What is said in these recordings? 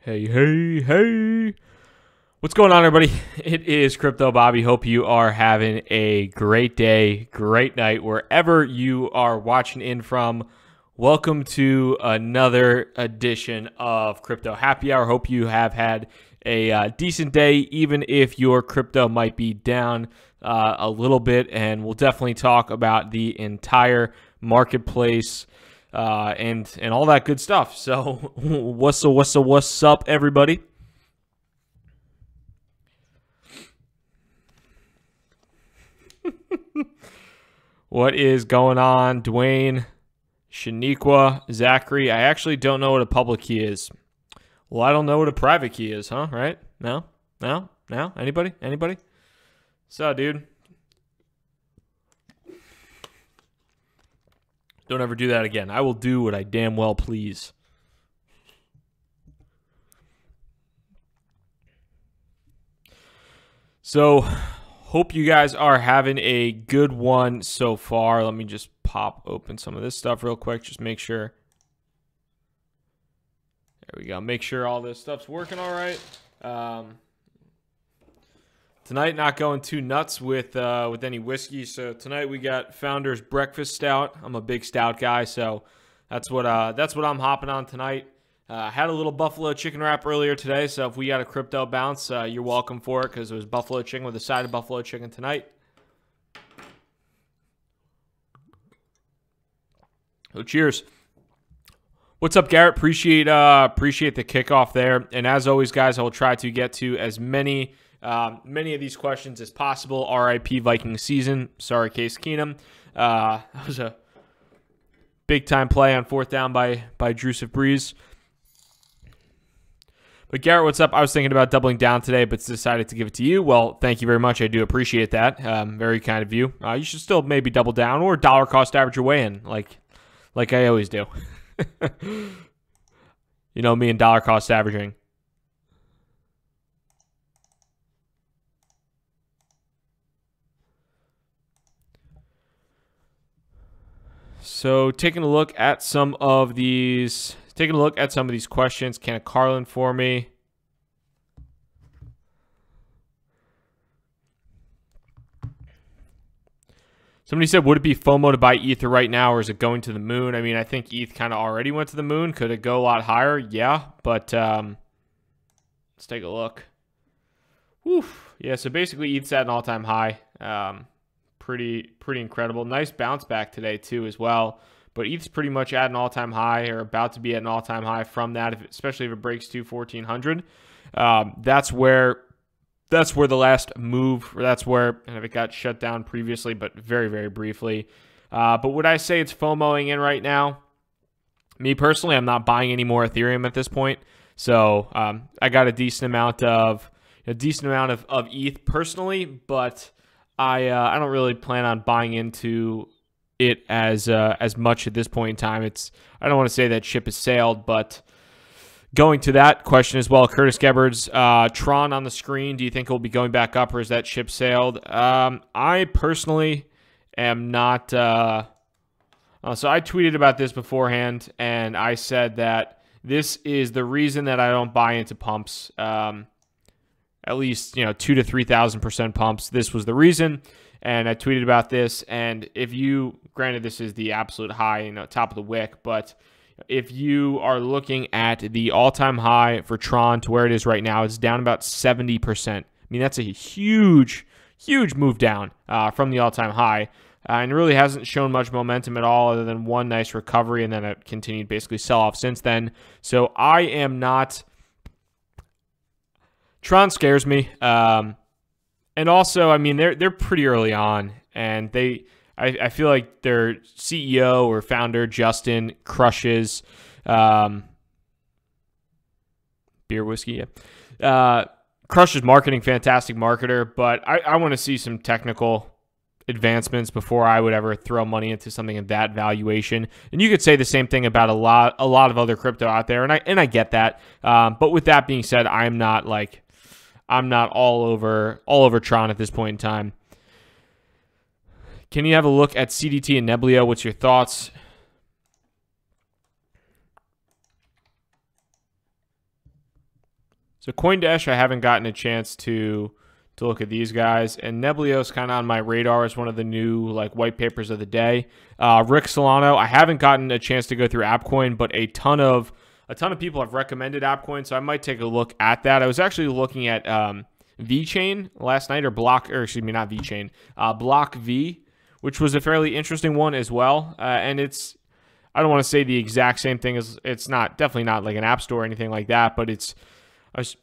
Hey, hey, hey. What's going on, everybody? It is Crypto Bobby. Hope you are having a great day, great night, wherever you are watching in from. Welcome to another edition of Crypto Happy Hour. Hope you have had a decent day, even if your crypto might be down a little bit. And we'll definitely talk about the entire marketplace and all that good stuff. So what's up, everybody? What is going on, Dwayne, Shaniqua, Zachary? I actually don't know what a public key is. Well, I don't know what a private key is, huh? Right? No? Anybody? So, dude. Don't ever do that again. I will do what I damn well please. So, hope you guys are having a good one so far. Let me just pop open some of this stuff real quick. Just make sure. There we go. Make sure all this stuff's working all right. Tonight, not going too nuts with any whiskey. So tonight we got Founder's Breakfast Stout. I'm a big stout guy, so that's what I'm hopping on tonight. Had a little buffalo chicken wrap earlier today, so if we got a crypto bounce, you're welcome for it because it was buffalo chicken with a side of buffalo chicken tonight. So cheers. What's up, Garrett? Appreciate the kickoff there, and as always, guys, I will try to get to as many of these questions as possible. RIP Viking season. Sorry, Case Keenum. That was a big time play on fourth down by Drusif Breeze. But Garrett, what's up? I was thinking about doubling down today, but decided to give it to you. Well, thank you very much. I do appreciate that. Very kind of you. You should still maybe double down or dollar cost average your way in, like I always do. You know me and dollar cost averaging. So taking a look at some of these questions. Can a Carlin for me? Somebody said, would it be FOMO to buy Ether right now, or is it going to the moon? I mean, I think ETH kind of already went to the moon. Could it go a lot higher? Yeah, but let's take a look. Oof. Yeah, so basically ETH's at an all-time high. Pretty incredible. Nice bounce back today too as well. But ETH's pretty much at an all-time high, or about to be at an all-time high from that, especially if it breaks to 1,400. That's where the last move, or that's where it got shut down previously, but very, very briefly. But would I say it's FOMOing in right now? Me personally, I'm not buying any more Ethereum at this point. So I got a decent amount of ETH personally, but I don't really plan on buying into it as much at this point in time. I don't want to say that ship has sailed, but going to that question as well, Curtis Gebhard's Tron on the screen. Do you think it will be going back up, or is that ship sailed? I personally am not. So I tweeted about this beforehand, and I said that this is the reason that I don't buy into pumps. At least 2,000 to 3,000% pumps. This was the reason, and I tweeted about this. And if you, granted, this is the absolute high, top of the wick, but if you are looking at the all-time high for Tron to where it is right now, it's down about 70%. I mean, that's a huge move down from the all-time high, and really hasn't shown much momentum at all, other than one nice recovery, and then it continued basically sell off since then. So I am not. Tron scares me, and also, I mean, they're pretty early on, and I feel like their CEO or founder Justin crushes beer whiskey, crushes marketing, fantastic marketer. But I want to see some technical advancements before I would ever throw money into something of that valuation. And you could say the same thing about a lot of other crypto out there, and I get that. But with that being said, I'm not all over Tron at this point in time. Can you have a look at CDT and Nebula? What's your thoughts? So CoinDash, I haven't gotten a chance to look at these guys, and Neblio's kind of on my radar as one of the new like white papers of the day. Rick Solano, I haven't gotten a chance to go through AppCoin, but a ton of people have recommended AppCoin, so I might take a look at that. I was actually looking at VeChain last night, or not VeChain, Block V, which was a fairly interesting one as well. And I don't want to say the exact same thing as, it's definitely not like an app store or anything like that, but I was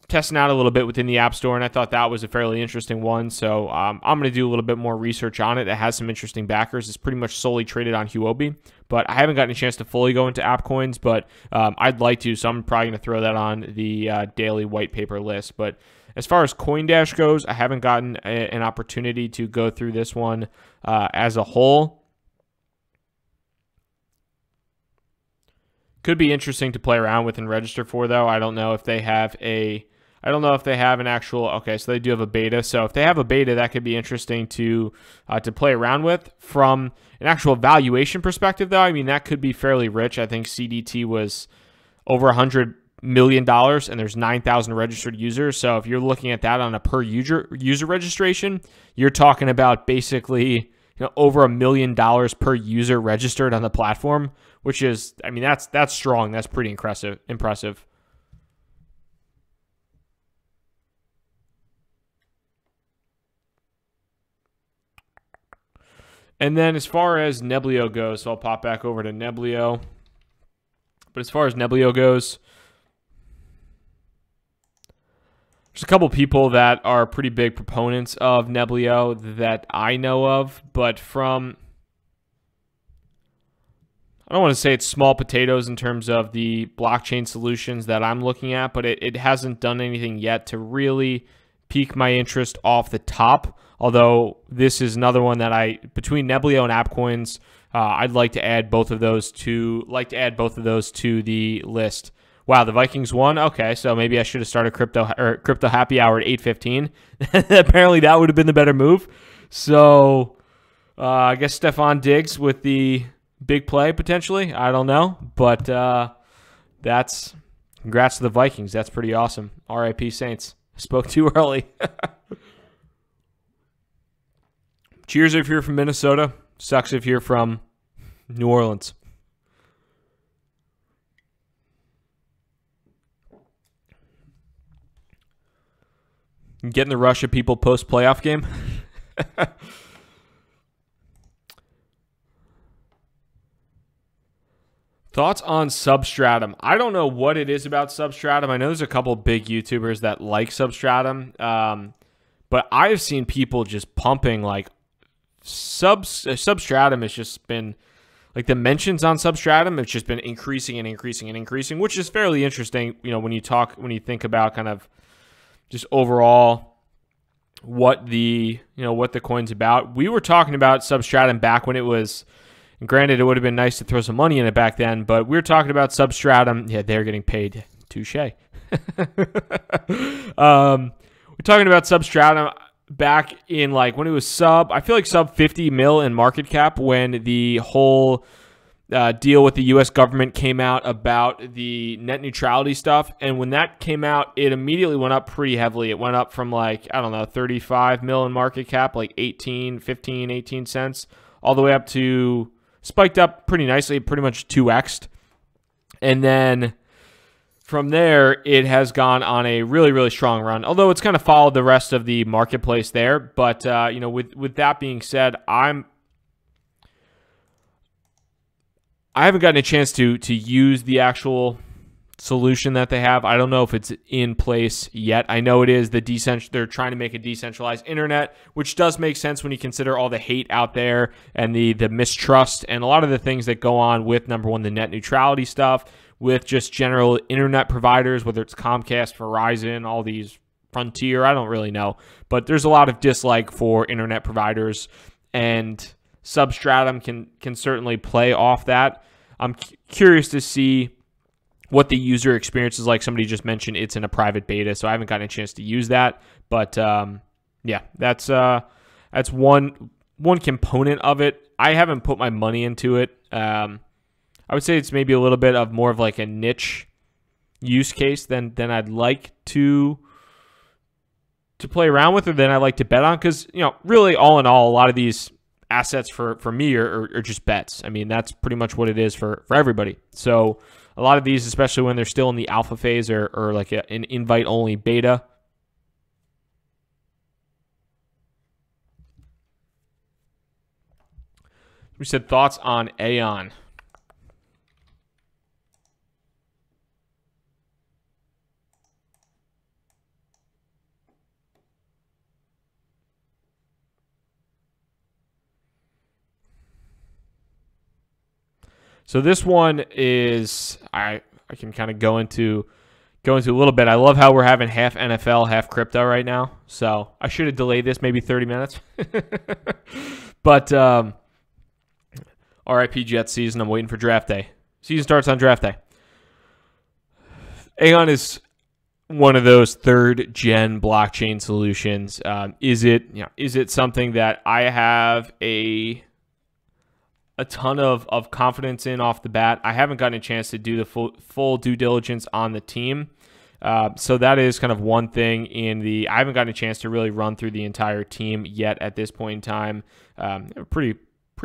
testing out a little bit within the App Store, and I thought that was a fairly interesting one. So I'm going to do a little bit more research on it. It has some interesting backers. It's pretty much solely traded on Huobi, but I haven't gotten a chance to fully go into app coins, but I'd like to, so I'm probably going to throw that on the daily white paper list. But as far as CoinDash goes, I haven't gotten an opportunity to go through this one as a whole. Could be interesting to play around with and register for, though. I don't know if they have an actual, okay, so they do have a beta. So if they have a beta, that could be interesting to play around with. From an actual valuation perspective, though, I mean, that could be fairly rich. I think CDT was over $100 million, and there's 9,000 registered users. So if you're looking at that on a per user registration, you're talking about basically over $1 million per user registered on the platform, which is, I mean, that's strong. That's pretty impressive. And then as far as Neblio goes, so I'll pop back over to Neblio. But as far as Neblio goes, there's a couple people that are pretty big proponents of Neblio that I know of, but I don't want to say it's small potatoes in terms of the blockchain solutions that I'm looking at, but it hasn't done anything yet to really pique my interest off the top. Although this is another one that between Neblio and AppCoins, I'd like to add both of those to the list. Wow, the Vikings won. Okay, so maybe I should have started crypto happy hour at 8:15. Apparently, that would have been the better move. So I guess Stefan Diggs with the big play potentially. I don't know, but congrats to the Vikings. That's pretty awesome. R.I.P. Saints. I spoke too early. Cheers if you're from Minnesota. Sucks if you're from New Orleans. Getting the Russia people post-playoff game. Thoughts on Substratum? I don't know what it is about Substratum. I know there's a couple big YouTubers that like Substratum, but I've seen people just pumping like Substratum has just been like the mentions on Substratum. It's just been increasing and increasing and increasing, which is fairly interesting. When you think about kind of just overall what the coin's about. We were talking about Substratum back when it was. And granted, it would have been nice to throw some money in it back then, but we were talking about Substratum. Yeah, they're getting paid. Touche. We're talking about Substratum back in like when it was I feel like sub 50 mil in market cap when the whole deal with the U.S. government came out about the net neutrality stuff. And when that came out, it immediately went up pretty heavily. It went up from like, 35 mil in market cap, like 18 cents, all the way up to, spiked up pretty nicely, pretty much 2x'd. And then from there, it has gone on a really, really strong run, although it's kind of followed the rest of the marketplace there. But, with that being said, I haven't gotten a chance to use the actual solution that they have. I don't know if it's in place yet. I know it is they're trying to make a decentralized internet, which does make sense when you consider all the hate out there and the mistrust and a lot of the things that go on with, number one, the net neutrality stuff, with just general internet providers, whether it's Comcast, Verizon, all these Frontier, I don't really know. But there's a lot of dislike for internet providers, and Substratum can certainly play off that. I'm curious to see what the user experience is like. Somebody just mentioned it's in a private beta, so I haven't gotten a chance to use that. But yeah, that's one component of it. I haven't put my money into it. I would say it's maybe a little bit of more of like a niche use case than I'd like to play around with, or than I like to bet on, because, you know, really all in all, a lot of these assets for me are just bets. I mean, that's pretty much what it is for everybody. So a lot of these, especially when they're still in the alpha phase or like an invite only beta, we said thoughts on Aeon. So this one is, I can kind of go into a little bit. I love how we're having half NFL, half crypto right now. So I should have delayed this maybe 30 minutes. But RIP Jets season. I'm waiting for draft day. Season starts on draft day. Aeon is one of those third gen blockchain solutions. Is it something that I have a ton of confidence in off the bat? I haven't gotten a chance to do the full due diligence on the team. So that is kind of one thing I haven't gotten a chance to really run through the entire team yet at this point in time. A pretty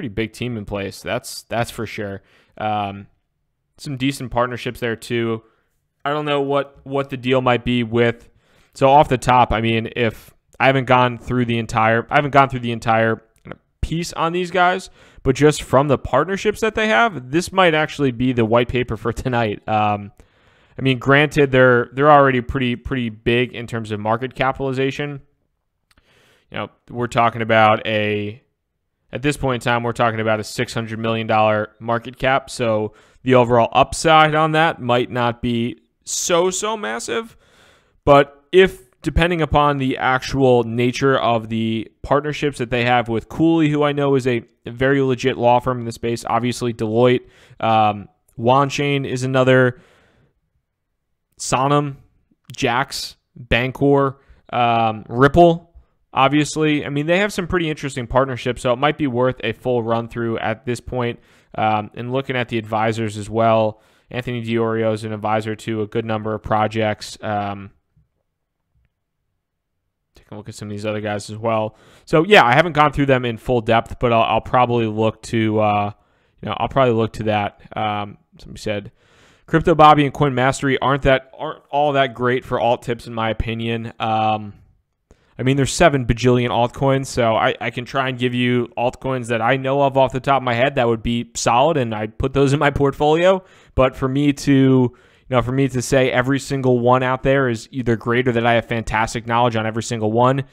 big team in place. That's for sure. Some decent partnerships there too. I don't know what the deal might be with. So off the top, I mean, if I haven't gone through the entire piece on these guys, but just from the partnerships that they have, this might actually be the white paper for tonight. I mean, granted, they're already pretty big in terms of market capitalization. You know, we're talking about at this point in time, we're talking about a $600 million market cap. So the overall upside on that might not be so massive. But depending upon the actual nature of the partnerships that they have with Cooley, who I know is a very legit law firm in the space, obviously Deloitte, Wanchain is another, Sonam, Jax, Bancor, Ripple, obviously. I mean, they have some pretty interesting partnerships, so it might be worth a full run through at this point. And looking at the advisors as well, Anthony Diorio is an advisor to a good number of projects. Take a look at some of these other guys as well. So yeah, I haven't gone through them in full depth, but I'll probably look to that. Somebody said Crypto Bobby and Coin Mastery aren't all that great for alt tips in my opinion. I mean, there's 7 bajillion altcoins, so I can try and give you altcoins that I know of off the top of my head that would be solid, and I put those in my portfolio. But for me to say every single one out there is either great or that I have fantastic knowledge on every single one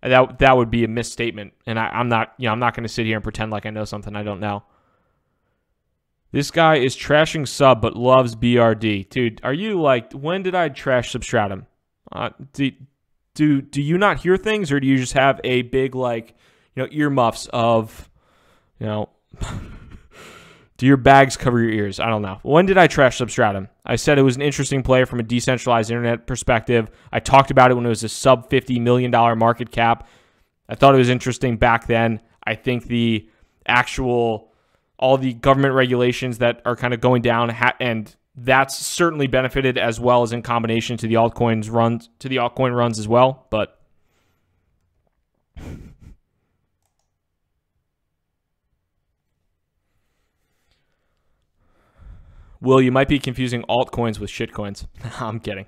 that would be a misstatement. And I'm not going to sit here and pretend like I know something I don't know. This guy is trashing sub but loves BRD. Dude, are you like, when did I trash Substratum? Do you not hear things, or do you just have a big, like, earmuffs of, do your bags cover your ears? I don't know. When did I trash Substratum? I said it was an interesting player from a decentralized internet perspective. I talked about it when it was a sub $50 million market cap. I thought it was interesting back then. I think all the government regulations that are kind of going down, and that's certainly benefited as well as in combination to the altcoin runs as well. But Will, you might be confusing altcoins with shitcoins. I'm kidding.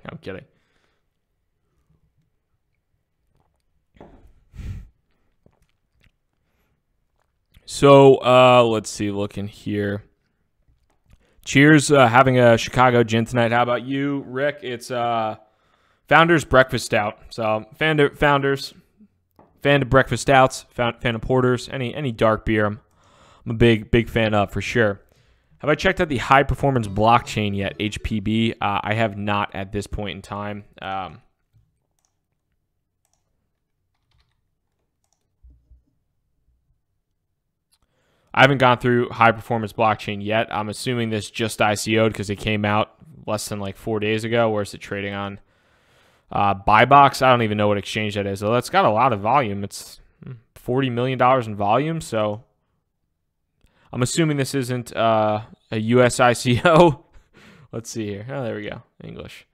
So let's see, looking here. Cheers, having a Chicago gin tonight. How about you, Rick? It's Founders Breakfast Stout. So fan of breakfast stouts, fan of porters, any dark beer. I'm a big fan of for sure. Have I checked out the high performance blockchain yet? HPB. I have not at this point in time. I haven't gone through high performance blockchain yet. I'm assuming this just ICO'd because it came out less than like 4 days ago. Where's it trading on? Buybox. I don't even know what exchange that is. So that's got a lot of volume. It's $40 million in volume. So I'm assuming this isn't a US ICO. Let's see here. Oh, there we go. English.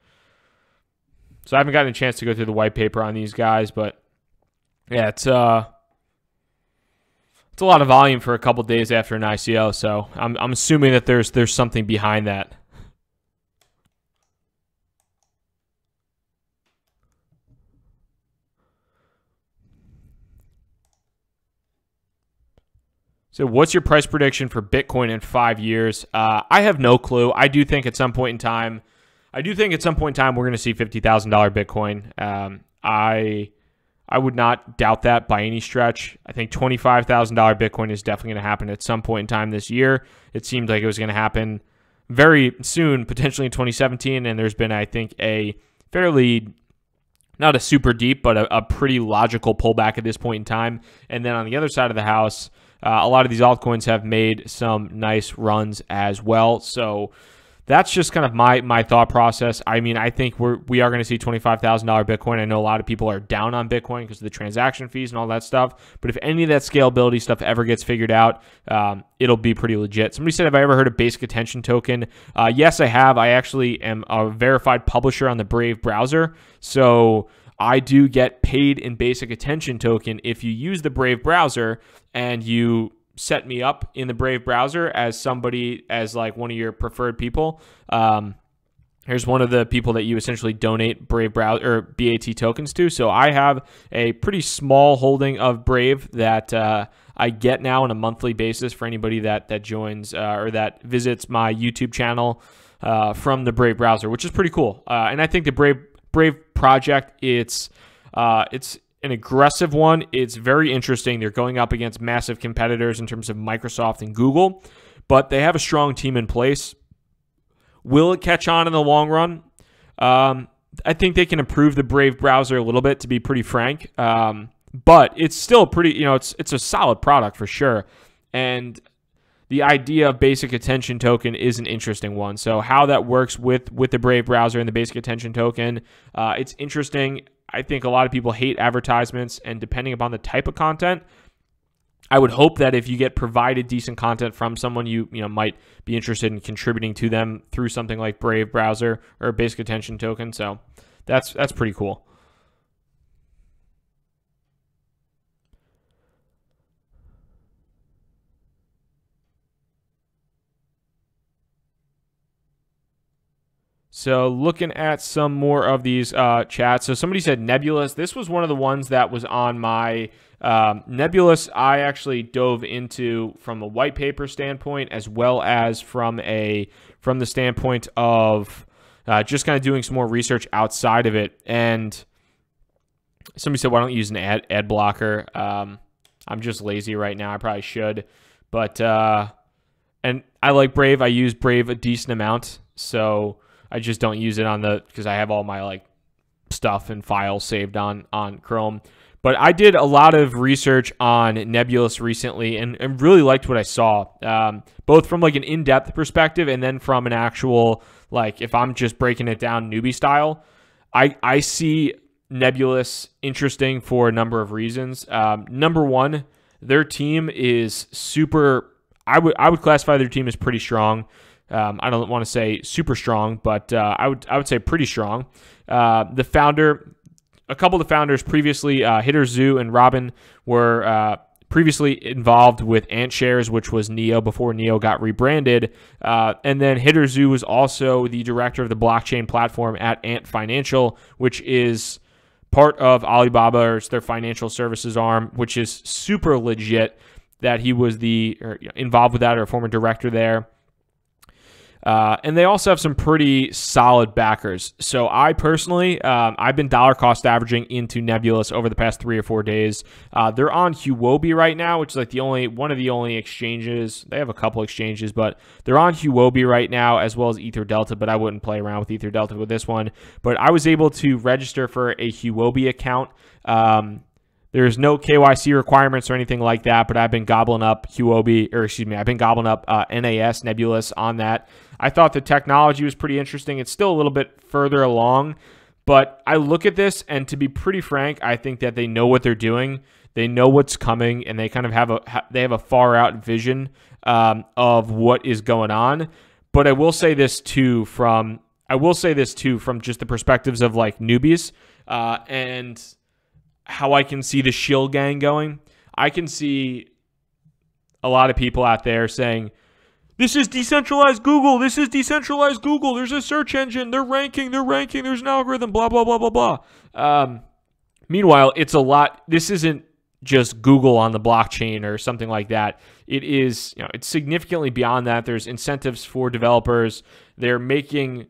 So I haven't gotten a chance to go through the white paper on these guys, but yeah, it's a lot of volume for a couple days after an ICO. So I'm assuming that there's something behind that. So what's your price prediction for Bitcoin in 5 years? I have no clue. I do think at some point in time we're going to see $50,000 Bitcoin. I would not doubt that by any stretch. I think $25,000 Bitcoin is definitely going to happen at some point in time this year. It seemed like it was going to happen very soon, potentially in 2017, and there's been, I think, a fairly, not a super deep, but a pretty logical pullback at this point in time. And then on the other side of the house, a lot of these altcoins have made some nice runs as well. So that's just kind of my thought process. I mean, I think we are going to see $25,000 Bitcoin. I know a lot of people are down on Bitcoin because of the transaction fees and all that stuff. But if any of that scalability stuff ever gets figured out, it'll be pretty legit. Somebody said, have I ever heard of Basic Attention Token? Yes, I have. I actually am a verified publisher on the Brave browser. So I do get paid in Basic Attention Token if you use the Brave browser and you set me up in the Brave browser as somebody, as like one of your preferred people. Here's one of the people that you essentially donate Brave browser or BAT tokens to. So I have a pretty small holding of Brave that I get now on a monthly basis for anybody that joins or that visits my YouTube channel from the Brave browser, which is pretty cool. And I think the Brave project, it's an aggressive one. It's very interesting. They're going up against massive competitors in terms of Microsoft and Google, but they have a strong team in place. Will it catch on in the long run? I think they can improve the Brave browser a little bit, to be pretty frank. But it's still pretty, it's a solid product for sure. And the idea of Basic Attention Token is an interesting one. So how that works with the Brave browser and the Basic Attention Token, it's interesting. I think a lot of people hate advertisements, and depending upon the type of content, I would hope that if you get provided decent content from someone, you might be interested in contributing to them through something like Brave browser or Basic Attention Token. So that's pretty cool. So looking at some more of these chats. So somebody said Nebulous. This was one of the ones that was on my Nebulous. I actually dove into from a white paper standpoint, as well as from the standpoint of just kind of doing some more research outside of it. And somebody said, why don't you use an ad blocker? I'm just lazy right now. I probably should. But and I like Brave. I use Brave a decent amount. So I just don't use it because I have all my stuff and files saved on Chrome. But I did a lot of research on Nebulous recently and really liked what I saw, both from an in-depth perspective and then from an actual, if I'm just breaking it down newbie style. I see Nebulous interesting for a number of reasons. Number one, their team is super, I would classify their team as pretty strong. I don't want to say super strong, but I would say pretty strong. The founder, a couple of the founders previously, Hitter Zhu and Robin, were previously involved with AntShares, which was Neo before Neo got rebranded. And then Hitter Zhu was also the director of the blockchain platform at Ant Financial, which is part of Alibaba, or it's their financial services arm, which is super legit that he was involved with that, or a former director there. And they also have some pretty solid backers. So I personally, I've been dollar cost averaging into Nebulous over the past 3 or 4 days. They're on Huobi right now, which is one of the only exchanges. They have a couple exchanges, but they're on Huobi right now, as well as Ether Delta, but I wouldn't play around with Ether Delta with this one. But I was able to register for a Huobi account. There's no KYC requirements or anything like that, but I've been gobbling up I've been gobbling up NAS, Nebulous on that. I thought the technology was pretty interesting. It's still a little bit further along, but I look at this, and to be pretty frank, I think that they know what they're doing. They know what's coming, and they kind of have a far out vision of what is going on. But I will say this too from just the perspectives of like newbies and how I can see the shield gang going. I can see a lot of people out there saying, this is decentralized Google. This is decentralized Google. There's a search engine. They're ranking. There's an algorithm, blah, blah, blah, blah, blah. Meanwhile, it's a lot. This isn't just Google on the blockchain or something like that. It is, it's significantly beyond that. There's incentives for developers. They're making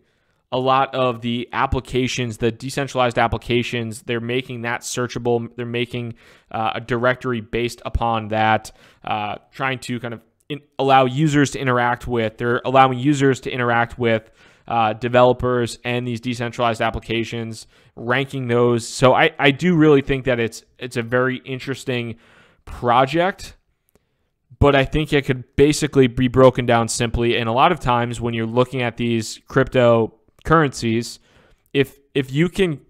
a lot of the applications, the decentralized applications, they're making that searchable. They're making a directory based upon that, trying to kind of allow users to interact with. They're allowing users to interact with developers and these decentralized applications, ranking those. So I do really think that it's a very interesting project, but I think it could basically be broken down simply. And a lot of times when you're looking at these cryptocurrencies, if you can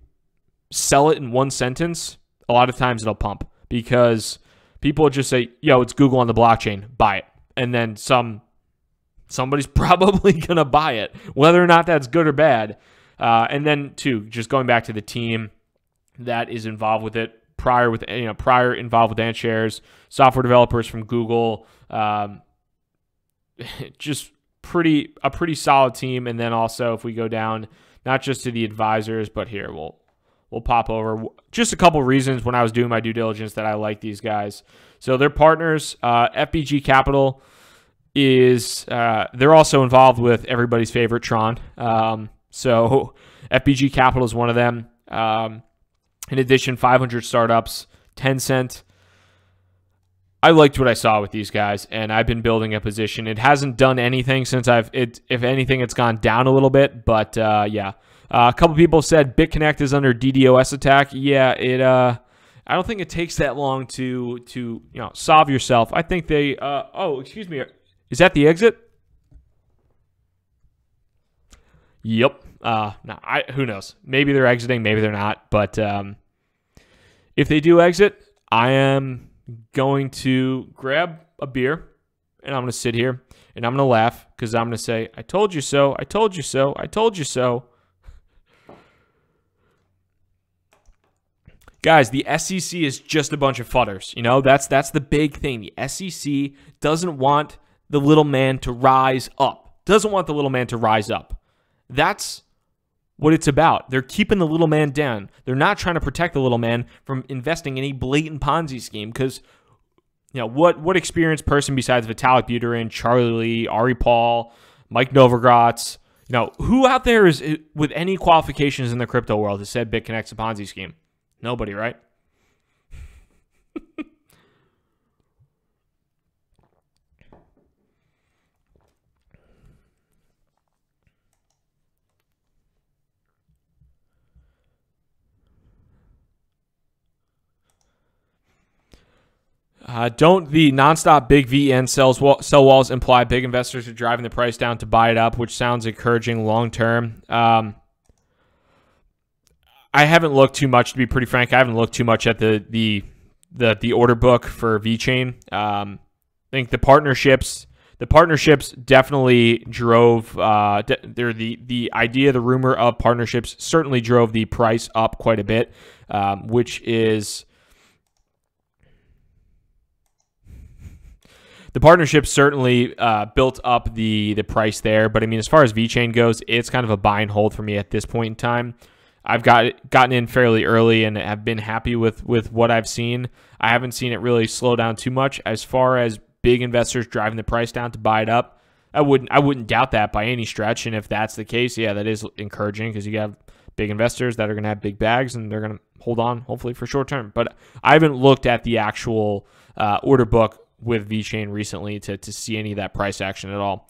sell it in one sentence, a lot of times it'll pump because people just say, yo, it's Google on the blockchain, buy it. And then somebody's probably going to buy it, whether or not that's good or bad. And then, too, just going back to the team that is involved with it, prior involved with AntShares, software developers from Google, just a pretty solid team. And then also, if we go down, not just to the advisors, but here we'll pop over just a couple reasons when I was doing my due diligence that I like these guys. So they're partners. FBG Capital is they're also involved with everybody's favorite Tron. So FBG Capital is one of them. In addition, 500 startups, Tencent. I liked what I saw with these guys, and I've been building a position. It hasn't done anything since if anything, it's gone down a little bit. But yeah, a couple people said BitConnect is under DDoS attack. Yeah, I don't think it takes that long to solve yourself. I think they. Oh, excuse me. Is that the exit? Yep. No, who knows? Maybe they're exiting, maybe they're not. But if they do exit, I am going to grab a beer and I'm going to sit here and I'm going to laugh because I'm going to say, I told you so, I told you so, I told you so. Guys, the SEC is just a bunch of fudders. That's the big thing. The SEC doesn't want the little man to rise up. Doesn't want the little man to rise up. That's what it's about. They're keeping the little man down. They're not trying to protect the little man from investing in a blatant Ponzi scheme because, what experienced person besides Vitalik Buterin, Charlie Lee, Ari Paul, Mike Novogratz, who out there is with any qualifications in the crypto world has said BitConnect's a Ponzi scheme? Nobody, right? Don't the nonstop big VN sell walls imply big investors are driving the price down to buy it up, which sounds encouraging long term? I haven't looked too much, to be pretty frank. I haven't looked too much at the order book for VeChain. I think the partnerships definitely drove. The idea, the rumor of partnerships certainly drove the price up quite a bit, which is. The partnership certainly built up the price there, but I mean, as far as VeChain goes, it's kind of a buy and hold for me at this point in time. I've gotten in fairly early and have been happy with what I've seen. I haven't seen it really slow down too much. As far as big investors driving the price down to buy it up, I wouldn't doubt that by any stretch. And if that's the case, yeah, that is encouraging because you have big investors that are going to have big bags and they're going to hold on, hopefully for short term. But I haven't looked at the actual order book with VeChain recently to see any of that price action at all.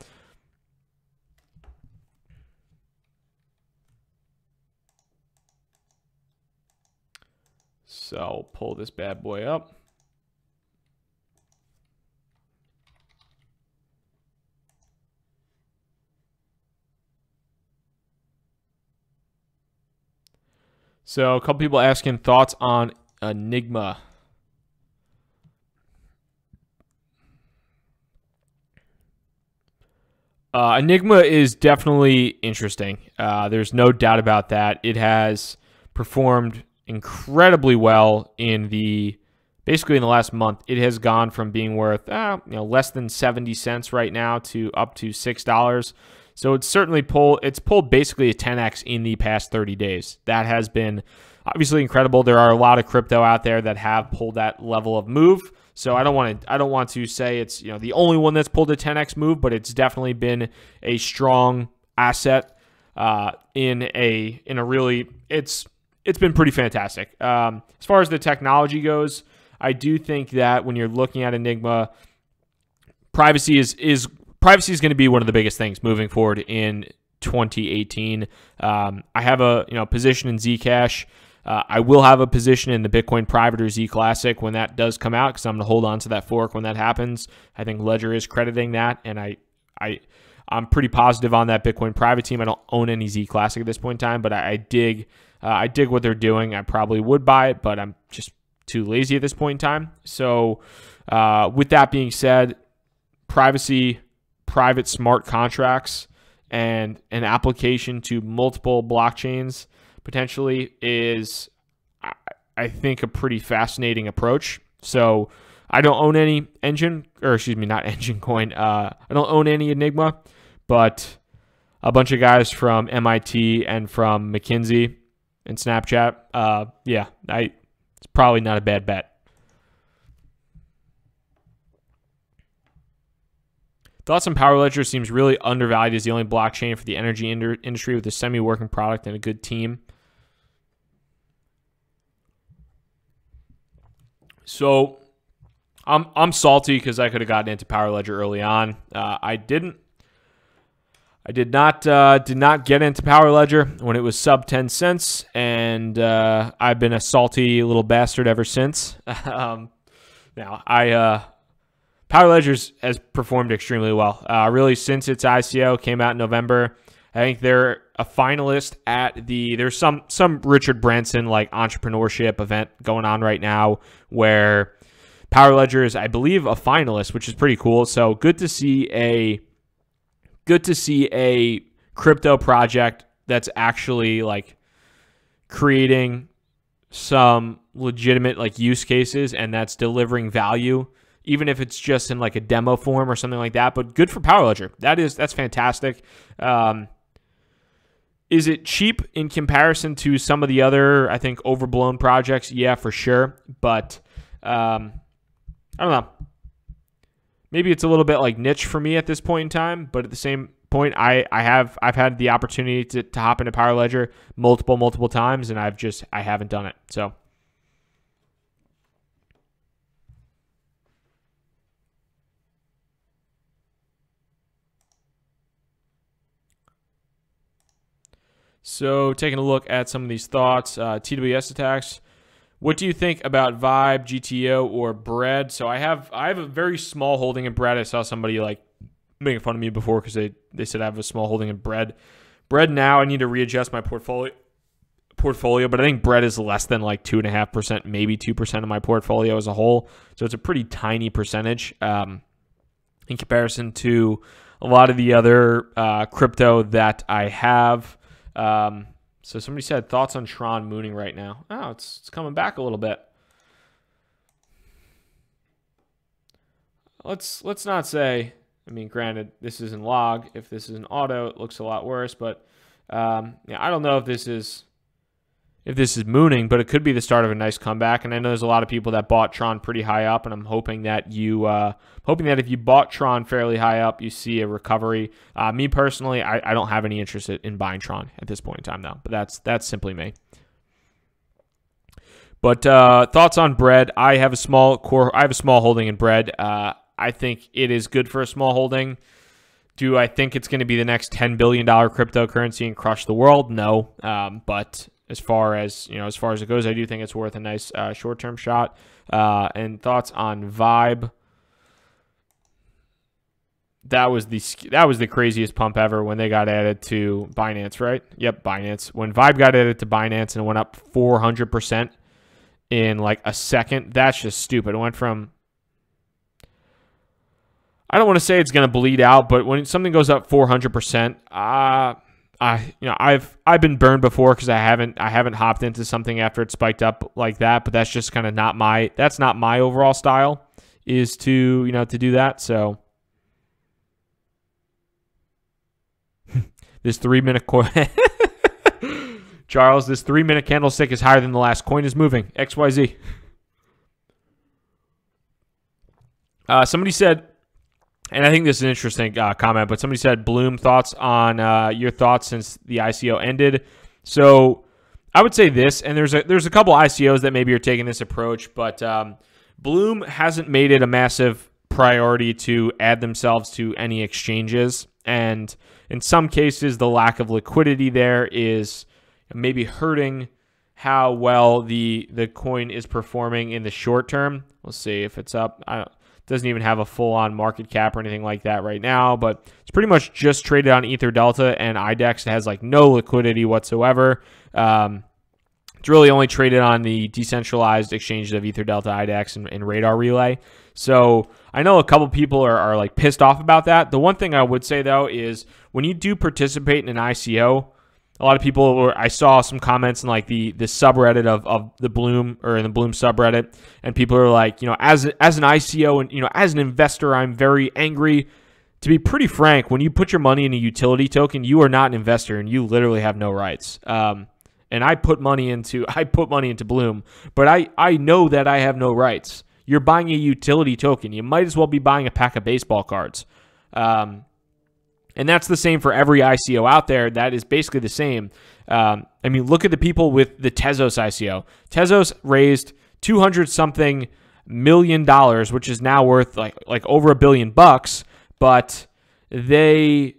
So I'll pull this bad boy up. So a couple people asking thoughts on Enigma. Enigma is definitely interesting. There's no doubt about that. It has performed incredibly well basically in the last month. It has gone from being worth less than 70 cents right now to up to $6. So it's pulled basically a 10x in the past 30 days. That has been obviously incredible. There are a lot of crypto out there that have pulled that level of move. So I don't want to say it's the only one that's pulled a 10x move, but it's definitely been a strong asset it's been pretty fantastic. As far as the technology goes, I do think that when you're looking at Enigma, privacy is going to be one of the biggest things moving forward in 2018. I have a position in Zcash. I will have a position in the Bitcoin Private or Z Classic when that does come out, because I'm going to hold on to that fork when that happens. I think Ledger is crediting that, and I'm pretty positive on that Bitcoin Private team. I don't own any Z Classic at this point in time, but I dig what they're doing. I probably would buy it, but I'm just too lazy at this point in time. So with that being said, privacy, private smart contracts, and an application to multiple blockchains potentially is, I think, a pretty fascinating approach. So I don't own any I don't own any Enigma, but a bunch of guys from MIT and from McKinsey and Snapchat, it's probably not a bad bet. Thoughts on Power Ledger? Seems really undervalued as the only blockchain for the energy industry with a semi-working product and a good team. So I'm salty because I could have gotten into Power Ledger early on. I didn't. I did not get into Power Ledger when it was sub 10 cents, and I've been a salty little bastard ever since. Power Ledger has performed extremely well. Really, since its ICO came out in November, I think they're a finalist at there's some Richard Branson like entrepreneurship event going on right now where Power Ledger is, I believe, a finalist, which is pretty cool. So good to see a crypto project that's actually like creating some legitimate like use cases and that's delivering value, even if it's just in like a demo form or something like that. But good for Power Ledger. That's fantastic. Is it cheap in comparison to some of the other, I think, overblown projects? Yeah, for sure. But I don't know. Maybe it's a little bit like niche for me at this point in time, but at the same point, I've had the opportunity to hop into Power Ledger multiple times, and I haven't done it. So taking a look at some of these thoughts, TWS attacks. What do you think about Vibe, GTO, or Bread? So I have a very small holding in Bread. I saw somebody like making fun of me before because they said I have a small holding in Bread. Bread now, I need to readjust my portfolio, but I think Bread is less than like 2.5%, maybe 2% of my portfolio as a whole. So it's a pretty tiny percentage in comparison to a lot of the other crypto that I have. So somebody said thoughts on Tron mooning right now. Oh, it's coming back a little bit. Let's not say. I mean, granted, this is in log. If this is in auto, it looks a lot worse. But I don't know if this is mooning, but it could be the start of a nice comeback. And I know there's a lot of people that bought Tron pretty high up, and I'm hoping that if you bought Tron fairly high up, you see a recovery. Me personally, I don't have any interest in buying Tron at this point in time, though. But that's simply me. But thoughts on Bread? I have a small holding in Bread. I think it is good for a small holding. Do I think it's going to be the next $10 billion cryptocurrency and crush the world? No. But as far as it goes, I do think it's worth a nice short-term shot. And thoughts on Vibe? That was the craziest pump ever when they got added to Binance, right? Yep, Binance. When Vibe got added to Binance and it went up 400% in like a second, that's just stupid. It went from, I don't want to say it's going to bleed out, but when something goes up 400%, I've been burned before because I haven't hopped into something after it spiked up like that. But that's just kind of not my overall style, is to do that. So this 3-minute coin, Charles, this 3-minute candlestick is higher than the last. Coin is moving. XYZ. Somebody said, and I think this is an interesting comment, but somebody said, Bloom, thoughts on your thoughts since the ICO ended. So I would say this, and there's a couple ICOs that maybe are taking this approach, but Bloom hasn't made it a massive priority to add themselves to any exchanges. And in some cases, the lack of liquidity there is maybe hurting how well the coin is performing in the short term. We'll see if it's up. It doesn't even have a full-on market cap or anything like that right now, but it's pretty much just traded on Ether Delta and IDEX. It has like no liquidity whatsoever. It's really only traded on the decentralized exchanges of Ether Delta, IDEX, and Radar Relay. So I know a couple people are like pissed off about that. The one thing I would say though is when you do participate in an ICO, a lot of people, I saw some comments in like the subreddit of the Bloom, or in the Bloom subreddit, and people are like, as an ICO and as an investor, I'm very angry. To be pretty frank, when you put your money in a utility token, you are not an investor and you literally have no rights. And I put money into Bloom, but I know that I have no rights. You're buying a utility token. You might as well be buying a pack of baseball cards. And that's the same for every ICO out there. That is basically the same. Look at the people with the Tezos ICO. Tezos raised $200-something million, which is now worth like over $1 billion, but they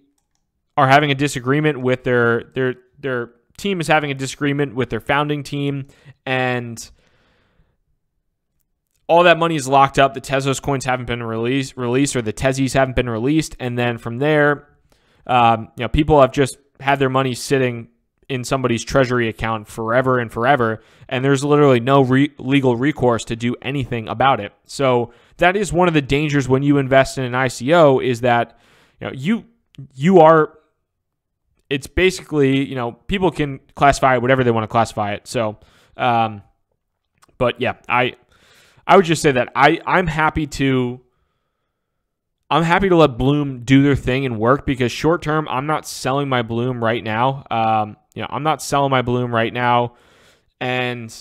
are having a disagreement with their team is having a disagreement with their founding team, and all that money is locked up. The Tezos coins haven't been released, or the Tezis haven't been released, and then from there, people have just had their money sitting in somebody's treasury account forever and forever, and there's literally no legal recourse to do anything about it. So that is one of the dangers when you invest in an ICO, is that you are. It's basically, people can classify it whatever they want to classify it. So, but yeah, I would just say that I'm happy to let Bloom do their thing and work, because short term, I'm not selling my Bloom right now. I'm not selling my Bloom right now, and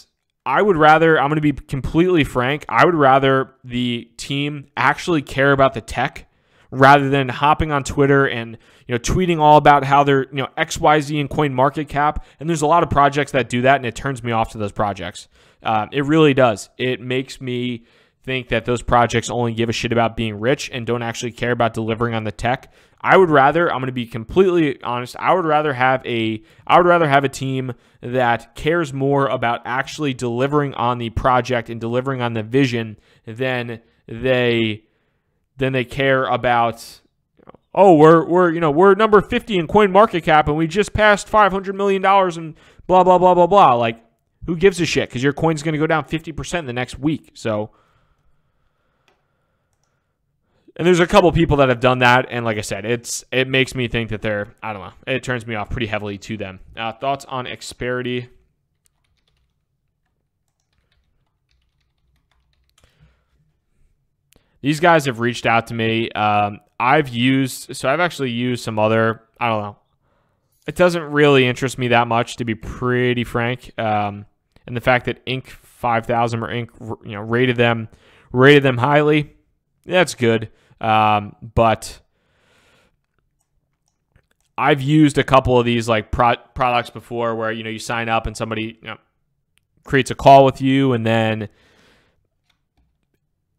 I would rather, I'm going to be completely frank, I would rather the team actually care about the tech rather than hopping on Twitter and tweeting all about how they're XYZ and CoinMarketCap. And there's a lot of projects that do that, and it turns me off to those projects. It really does. It makes me think that those projects only give a shit about being rich and don't actually care about delivering on the tech. I would rather, I'm going to be completely honest, I would rather have a team that cares more about actually delivering on the project and delivering on the vision than they care about, we're number 50 in CoinMarketCap and we just passed $500 million and blah, blah, blah, blah, blah. Like, who gives a shit? Because your coin's going to go down 50% in the next week. So, and there's a couple people that have done that, and like I said, it makes me think that they're, I don't know, it turns me off pretty heavily to them. Thoughts on Xperity? These guys have reached out to me. I've actually used some other, I don't know. It doesn't really interest me that much, to be pretty frank. And the fact that Inc. 5000 or Inc. rated them highly, that's good. But I've used a couple of these like products before, where you sign up and somebody creates a call with you, and then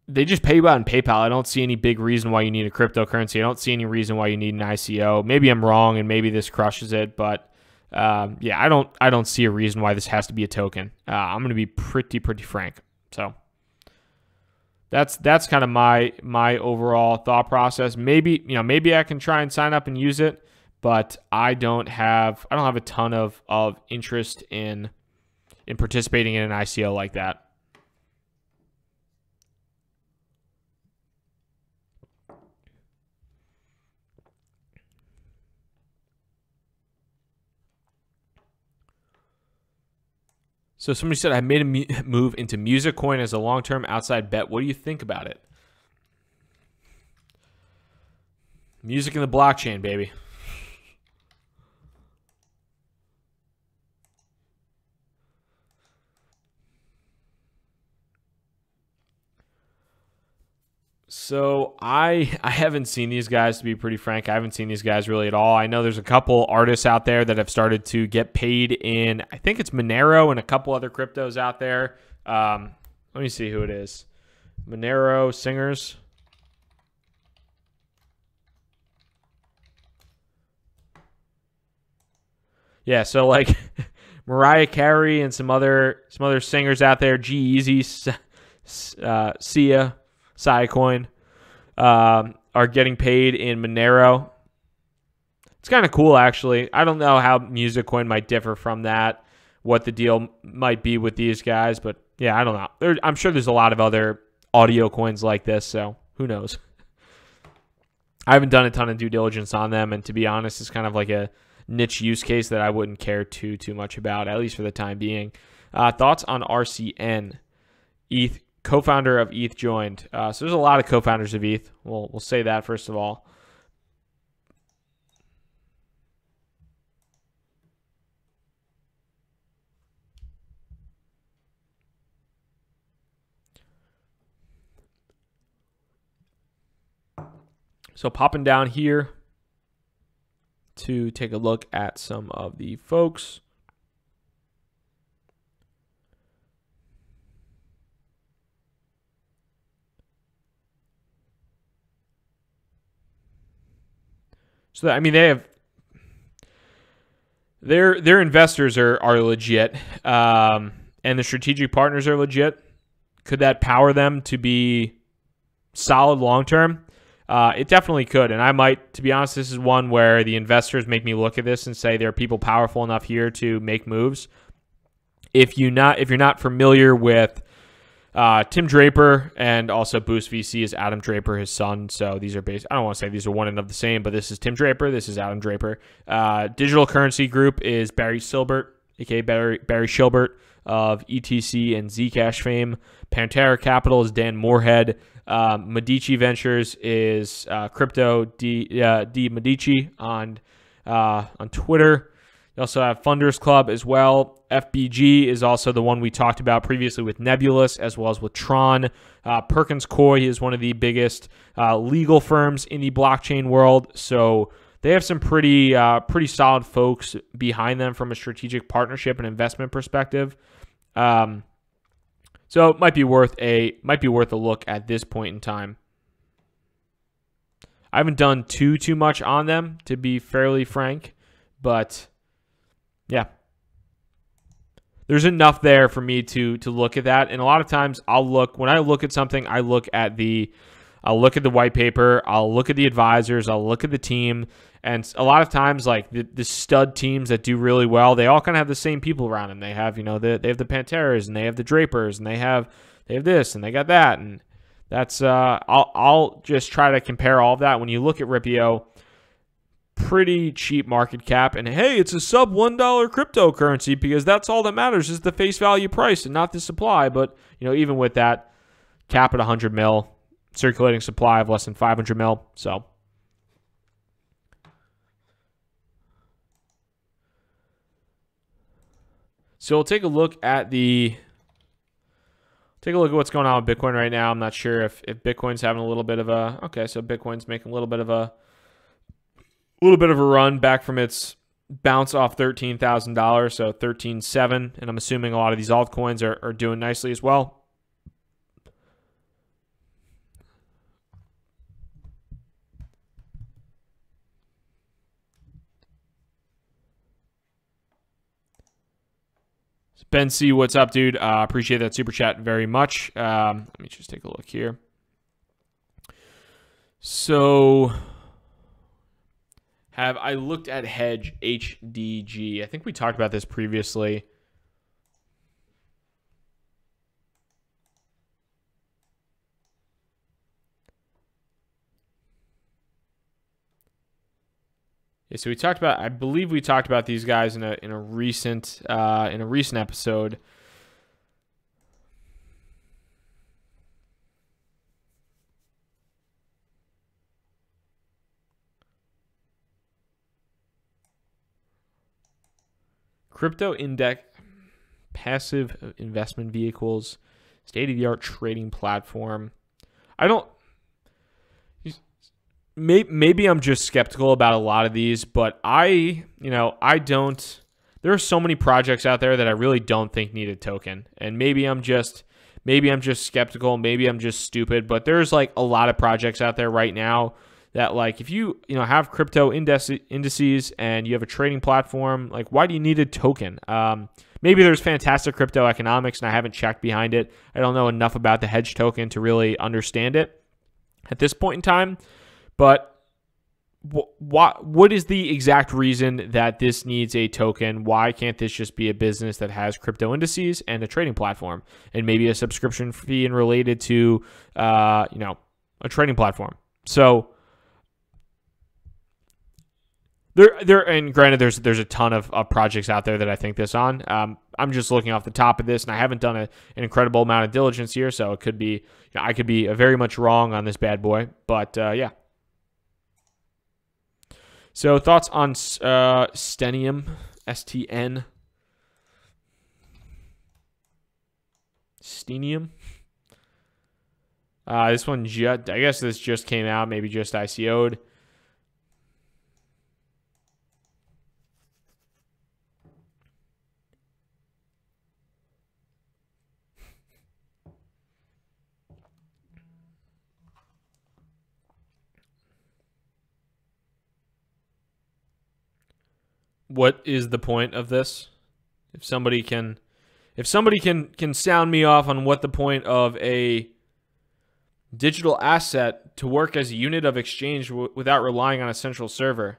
they just pay you out in PayPal. I don't see any big reason why you need a cryptocurrency. I don't see any reason why you need an ICO. Maybe I'm wrong, and maybe this crushes it, but yeah, I don't see a reason why this has to be a token. I'm going to be pretty frank. So that's kind of my overall thought process. Maybe I can try and sign up and use it, but I don't have a ton of interest in participating in an ICO like that. So somebody said, I made a move into music coin as a long-term outside bet. What do you think about it? Music in the blockchain, baby. So I haven't seen these guys, to be pretty frank. I haven't seen these guys really at all. I know there's a couple artists out there that have started to get paid in, I think it's Monero and a couple other cryptos out there. Let me see who it is. Monero singers. Yeah, so like Mariah Carey and some other singers out there, G-Eazy, Sia, Siacoin, are getting paid in Monero. It's kind of cool, actually. I don't know how music coin might differ from that, what the deal might be with these guys, but yeah, I don't know. I'm sure there's a lot of other audio coins like this, so who knows? I haven't done a ton of due diligence on them, and to be honest, it's kind of like a niche use case that I wouldn't care too much about, at least for the time being. Thoughts on RCN? ETH co-founder of ETH joined. So there's a lot of co-founders of ETH. We'll say that first of all. So popping down here to take a look at some of the folks. So I mean, they have their investors are legit, and the strategic partners are legit. Could that power them to be solid long term? It definitely could, and I might, to be honest, this is one where the investors make me look at this and say there are people powerful enough here to make moves. If you're not familiar with Tim Draper, and also Boost VC is Adam Draper, his son. So these are I don't want to say these are one and of the same, but this is Tim Draper. This is Adam Draper. Digital Currency Group is Barry Silbert, aka Barry Shilbert of ETC and Zcash fame. Pantera Capital is Dan Moorhead. Medici Ventures is Crypto D Medici on Twitter. You also have Funders Club as well. FBG is also the one we talked about previously with Nebulous, as well as with Tron. Perkins Coie is one of the biggest legal firms in the blockchain world. So they have some pretty solid folks behind them from a strategic partnership and investment perspective. So it might be worth a look at this point in time. I haven't done too much on them, to be fairly frank, but yeah, there's enough there for me to look at that. And a lot of times when I look at something, I'll look at the white paper, I'll look at the advisors, I'll look at the team. And a lot of times, like the stud teams that do really well, they all kind of have the same people around them. They have, they have the Panteras and they have the Drapers and they have this and they got that. And that's, I'll just try to compare all of that. When you look at Ripio, pretty cheap market cap, and hey, it's a sub $1 cryptocurrency because that's all that matters is the face value price and not the supply. But even with that, cap at 100 mil, circulating supply of less than 500 mil. So we'll take a look at what's going on with Bitcoin right now. I'm not sure if Bitcoin's having a little bit of a so Bitcoin's making a little bit of a run back from its bounce off $13,000, so 13.7, and I'm assuming a lot of these altcoins are doing nicely as well. Ben C, what's up, dude? Appreciate that super chat very much. Let me just take a look here. So, have I looked at Hedge HDG? I think we talked about this previously. Yeah, so I believe we talked about these guys in a recent episode. Crypto index, passive investment vehicles, state-of-the-art trading platform. I don't. Maybe I'm just skeptical about a lot of these, but I don't. There are so many projects out there that I really don't think need a token, and maybe I'm just skeptical, maybe I'm just stupid, but there's like a lot of projects out there right now that, like, if you have crypto indices and you have a trading platform, like, why do you need a token? Maybe there's fantastic crypto economics and I haven't checked behind it. I don't know enough about the hedge token to really understand it at this point in time. But what is the exact reason that this needs a token? Why can't this just be a business that has crypto indices and a trading platform and maybe a subscription fee and related to a trading platform? So and granted, there's a ton of projects out there that I think this on. I'm just looking off the top of this, and I haven't done an incredible amount of diligence here, so it could be I could be very much wrong on this bad boy. But yeah. So thoughts on Stenium, STN, Stenium. This one, I guess this just came out, maybe just ICO'd. What is the point of this? If somebody can sound me off on what the point of a digital asset to work as a unit of exchange without relying on a central server.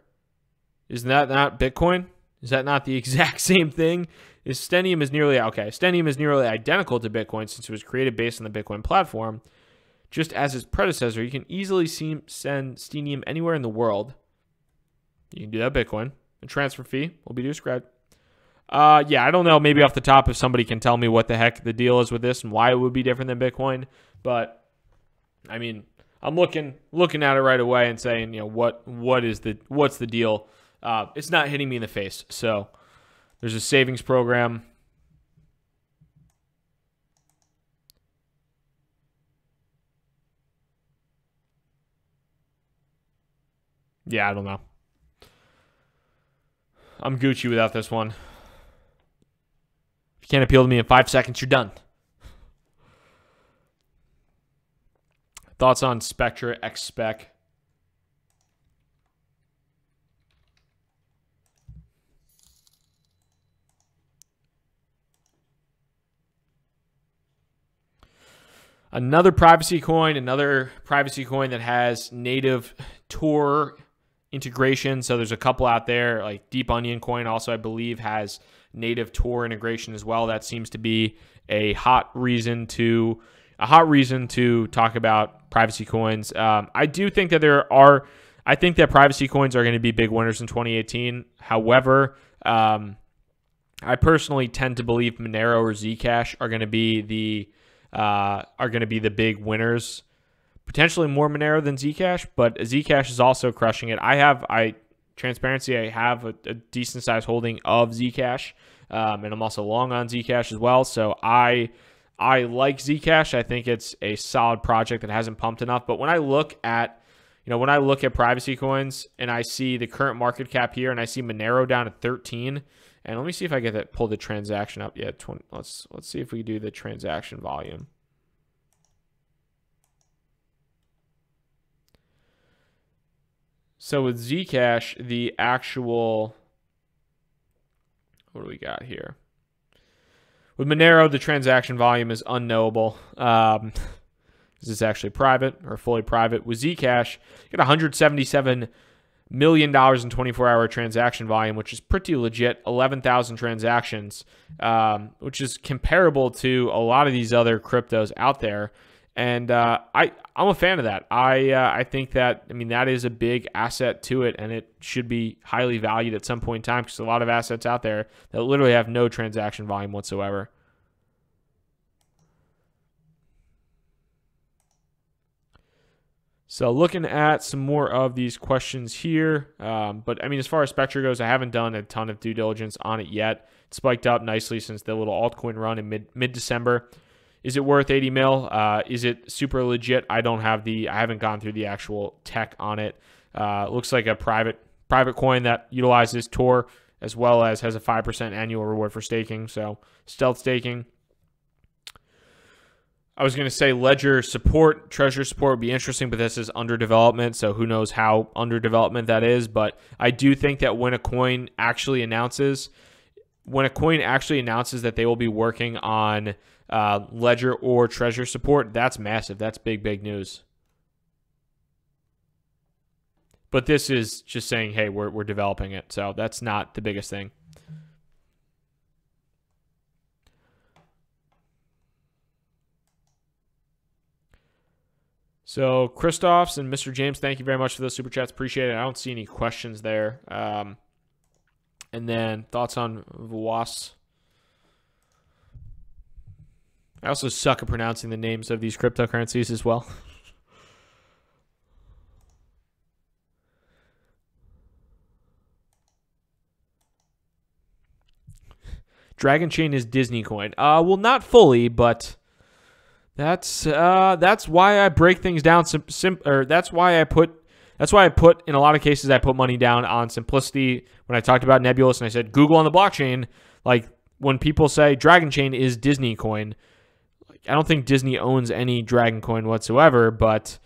Isn't that not Bitcoin? Is that not the exact same thing? Stenium is nearly identical to Bitcoin since it was created based on the Bitcoin platform. Just as its predecessor, you can easily send Stenium anywhere in the world. You can do that Bitcoin. A transfer fee will be described. Yeah, I don't know. Maybe off the top, if somebody can tell me what the heck the deal is with this and why it would be different than Bitcoin. But I mean, I'm looking at it right away and saying, what's the deal? It's not hitting me in the face. So there's a savings program. Yeah, I don't know. I'm Gucci without this one. If you can't appeal to me in 5 seconds, you're done. Thoughts on Spectra X-Spec? Another privacy coin that has native Tor integration. So there's a couple out there, like Deep Onion Coin also, I believe, has native Tor integration as well. That seems to be a hot reason to talk about privacy coins. I do think that I think that privacy coins are going to be big winners in 2018. However, I personally tend to believe Monero or Zcash are going to be the big winners. Potentially more Monero than Zcash, but Zcash is also crushing it. I have a decent sized holding of Zcash, and I'm also long on Zcash as well. So I like Zcash. I think it's a solid project that hasn't pumped enough. But when I look at privacy coins and I see the current market cap here, and I see Monero down at 13, and let me see if I get that pull the transaction up. Yeah, let's see if we do the transaction volume. So with Zcash, the actual, what do we got here? With Monero, the transaction volume is unknowable. Is this actually private or fully private? With Zcash, you got $177 million in 24-hour transaction volume, which is pretty legit. 11,000 transactions, which is comparable to a lot of these other cryptos out there. And I'm a fan of that. I think that, that is a big asset to it, and it should be highly valued at some point in time, because a lot of assets out there that literally have no transaction volume whatsoever. So looking at some more of these questions here, but I mean, as far as Spectre goes, I haven't done a ton of due diligence on it yet. It spiked up nicely since the little altcoin run in mid-December. Is it worth 80 mil? Is it super legit? I haven't gone through the actual tech on it. Looks like a private coin that utilizes Tor as well as has a 5% annual reward for staking. So stealth staking. I was going to say Ledger support, Treasury support would be interesting, but this is under development, so who knows how under development that is. But I do think that when a coin actually announces that they will be working on Ledger or Treasury support, that's massive. That's big news. But this is just saying, hey, we're developing it, so that's not the biggest thing. So Christophs and Mr. James, thank you very much for those super chats. Appreciate it. I don't see any questions there. And then thoughts on VWAS. I also suck at pronouncing the names of these cryptocurrencies as well. Dragon Chain is Disney coin. Well, not fully, but that's why I break things down. That's why I put in a lot of cases I put money down on simplicity. When I talked about Nebulous and I said Google on the blockchain, like when people say Dragon Chain is Disney coin, I don't think Disney owns any Dragon coin whatsoever, but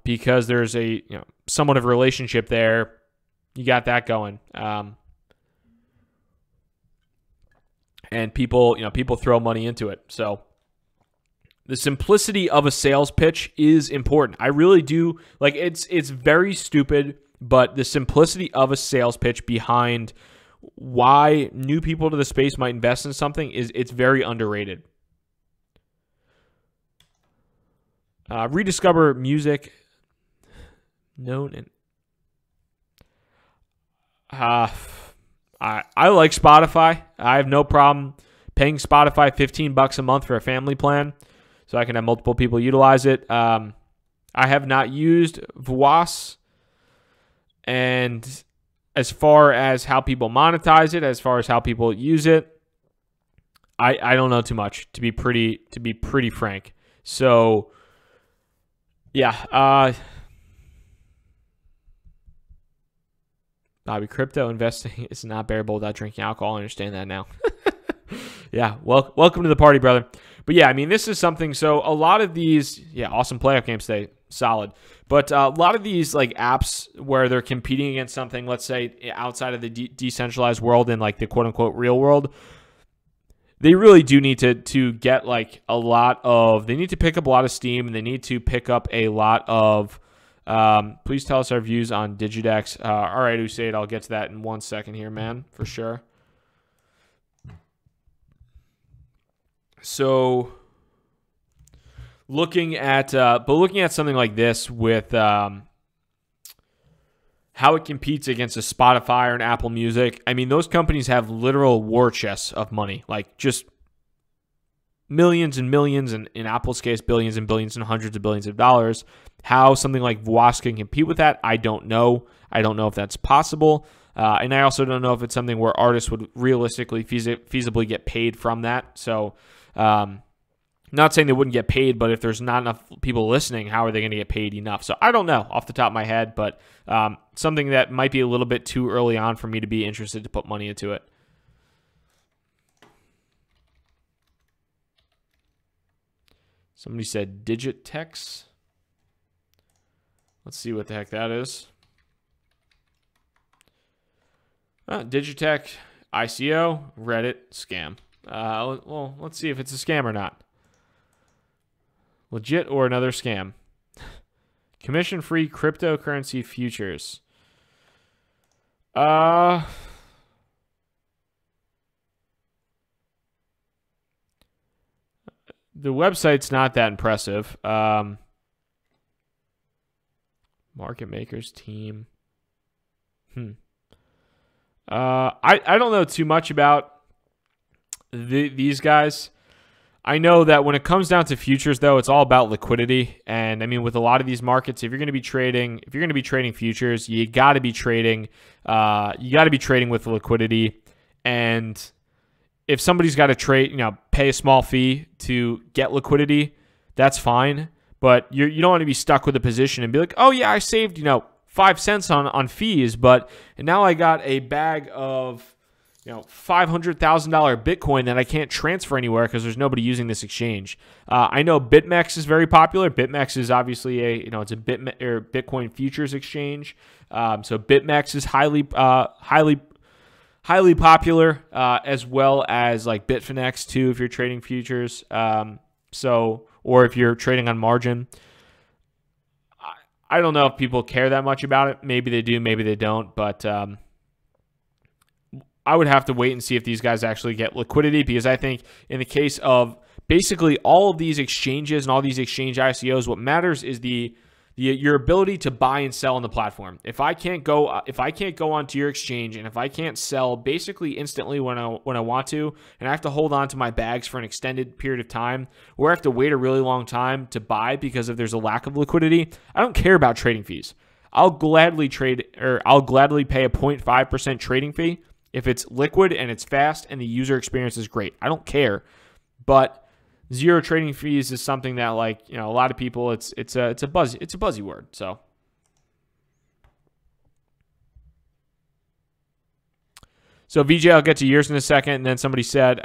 because there's a somewhat of a relationship there, you got that going. And people throw money into it. So the simplicity of a sales pitch is important. I really do like it's very stupid, but the simplicity of a sales pitch behind why new people to the space might invest in something it's very underrated. Rediscover music known in I like Spotify. I have no problem paying Spotify $15 a month for a family plan so I can have multiple people utilize it. I have not used VWAS, and as far as how people monetize it, as far as how people use it, I don't know too much, to be pretty frank. So yeah, Bobby, crypto investing is not bearable without drinking alcohol. I understand that now. Yeah, welcome to the party, brother. But yeah, I mean, this is something. So a lot of these, awesome playoff games today, solid. But a lot of these like apps where they're competing against something, let's say outside of the decentralized world and like the quote unquote real world, they really do need to get like a lot of. They need to pick up a lot of steam, and they need to pick up a lot of. Please tell us our views on Digidex. All right, Usaid, I'll get to that in 1 second here, man, for sure. So looking at something like this with how it competes against a Spotify or an Apple Music, I mean, those companies have literal war chests of money, like just millions and millions, and in Apple's case, billions and billions and hundreds of billions of dollars. How something like VWAS can compete with that, I don't know. I don't know if that's possible. And I also don't know if it's something where artists would realistically feasibly get paid from that. So not saying they wouldn't get paid, but if there's not enough people listening, how are they going to get paid enough? So I don't know off the top of my head, but something that might be a little bit too early on for me to be interested to put money into it. Somebody said Digitex. Let's see what the heck that is. Digitech, ICO, Reddit, scam. Well, let's see if it's a scam or not. Legit or another scam. Commission-free cryptocurrency futures. The website's not that impressive. Market makers team. I don't know too much about these guys. I know that when it comes down to futures, though, it's all about liquidity. And I mean, with a lot of these markets, if you're going to be trading futures, you got to be trading with liquidity. And if somebody's got to trade, pay a small fee to get liquidity, that's fine. But you don't want to be stuck with a position and be like, oh yeah, I saved 5 cents on fees, and now I got a bag of $500,000 Bitcoin that I can't transfer anywhere because there's nobody using this exchange. I know BitMEX is very popular. BitMEX is obviously it's a Bitcoin futures exchange. So BitMEX is highly popular, as well as like Bitfinex too, if you're trading futures. Or if you're trading on margin. I don't know if people care that much about it. Maybe they do, maybe they don't. But I would have to wait and see if these guys actually get liquidity, because I think in the case of basically all of these exchanges and all these exchange ICOs, what matters is your ability to buy and sell on the platform. If I can't go onto your exchange, and if I can't sell basically instantly when I want to, and I have to hold on to my bags for an extended period of time, or I have to wait a really long time to buy because if there's a lack of liquidity, I don't care about trading fees. I'll gladly pay a 0.5% trading fee if it's liquid and it's fast and the user experience is great. I don't care. But zero trading fees is something that, a lot of people, it's a buzzy word. So VJ, I'll get to yours in a second. And then somebody said,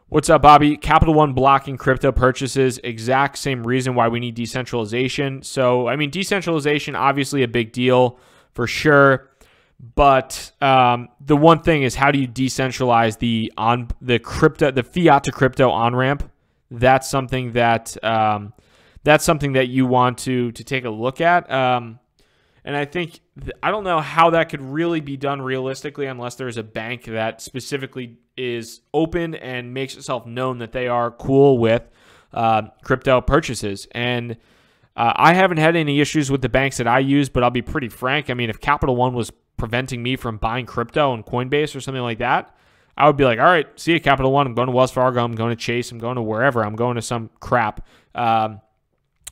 what's up, Bobby? Capital One blocking crypto purchases, exact same reason why we need decentralization. So, I mean, decentralization, obviously a big deal for sure. But the one thing is, how do you decentralize the fiat to crypto on ramp? That's something that you want to take a look at. And I think I don't know how that could really be done realistically unless there's a bank that specifically is open and makes itself known that they are cool with crypto purchases. And I haven't had any issues with the banks that I use, but I'll be pretty frank. I mean, if Capital One was preventing me from buying crypto on Coinbase or something like that, I would be like, all right, see you, Capital One. I'm going to Wells Fargo. I'm going to Chase. I'm going to wherever. I'm going to some crap. I'm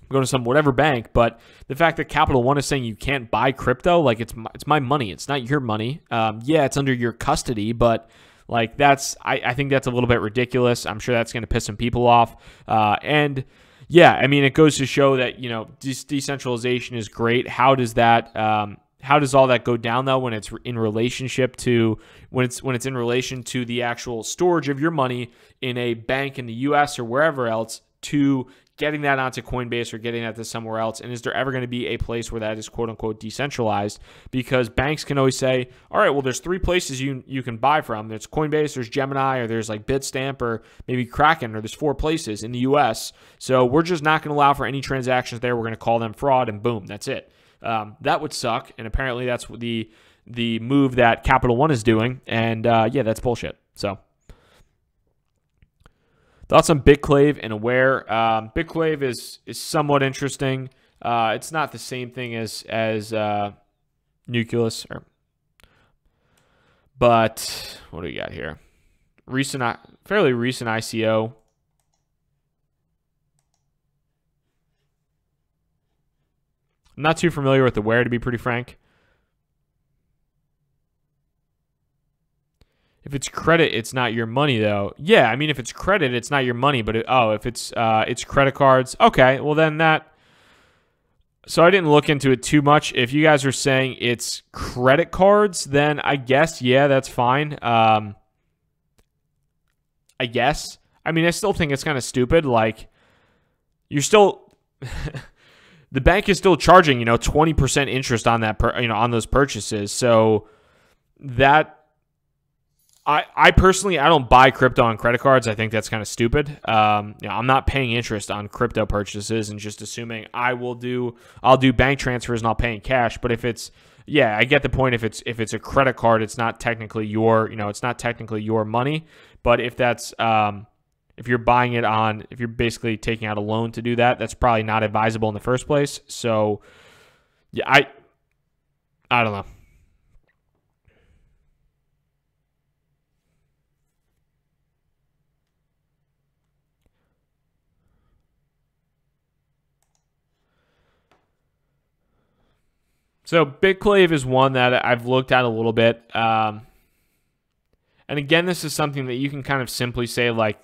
going to some whatever bank. But the fact that Capital One is saying you can't buy crypto, it's my money. It's not your money. Yeah, it's under your custody, but I think that's a little bit ridiculous. I'm sure that's going to piss some people off. And yeah, I mean, it goes to show that, decentralization is great. How does all that go down though when it's in relationship to when it's in relation to the actual storage of your money in a bank in the US or wherever else, to getting that onto Coinbase or getting that to somewhere else? And is there ever going to be a place where that is quote unquote decentralized? Because banks can always say, all right, well, there's 3 places you can buy from. There's Coinbase, there's Gemini, or there's like Bitstamp, or maybe Kraken, or there's 4 places in the US. So we're just not going to allow for any transactions there. We're going to call them fraud, and boom, that's it. That would suck, and apparently that's the move that Capital One is doing, and yeah, that's bullshit. So, thoughts on Bitclave and Aware? Bitclave is somewhat interesting. It's not the same thing as Nucleus, but what do we got here? Fairly recent ICO. I'm not too familiar with Aware, to be pretty frank. If it's credit, it's not your money, though. Yeah, I mean, if it's credit, it's not your money. But if it's credit cards, okay. Well, then that. So I didn't look into it too much. If you guys are saying it's credit cards, then I guess that's fine. I guess. I mean, I still think it's kind of stupid. You're still. The bank is still charging, 20% interest on that, on those purchases. So that, I personally, I don't buy crypto on credit cards. I think that's kind of stupid. I'm not paying interest on crypto purchases and just assuming I'll do bank transfers and I'll pay in cash. But if it's, I get the point. If it's a credit card, it's not technically it's not technically your money. But if that's, if you're buying it if you're basically taking out a loan to do that, that's probably not advisable in the first place. So, yeah, I don't know. So BitClave is one that I've looked at a little bit. And again, this is something that you can kind of simply say, like,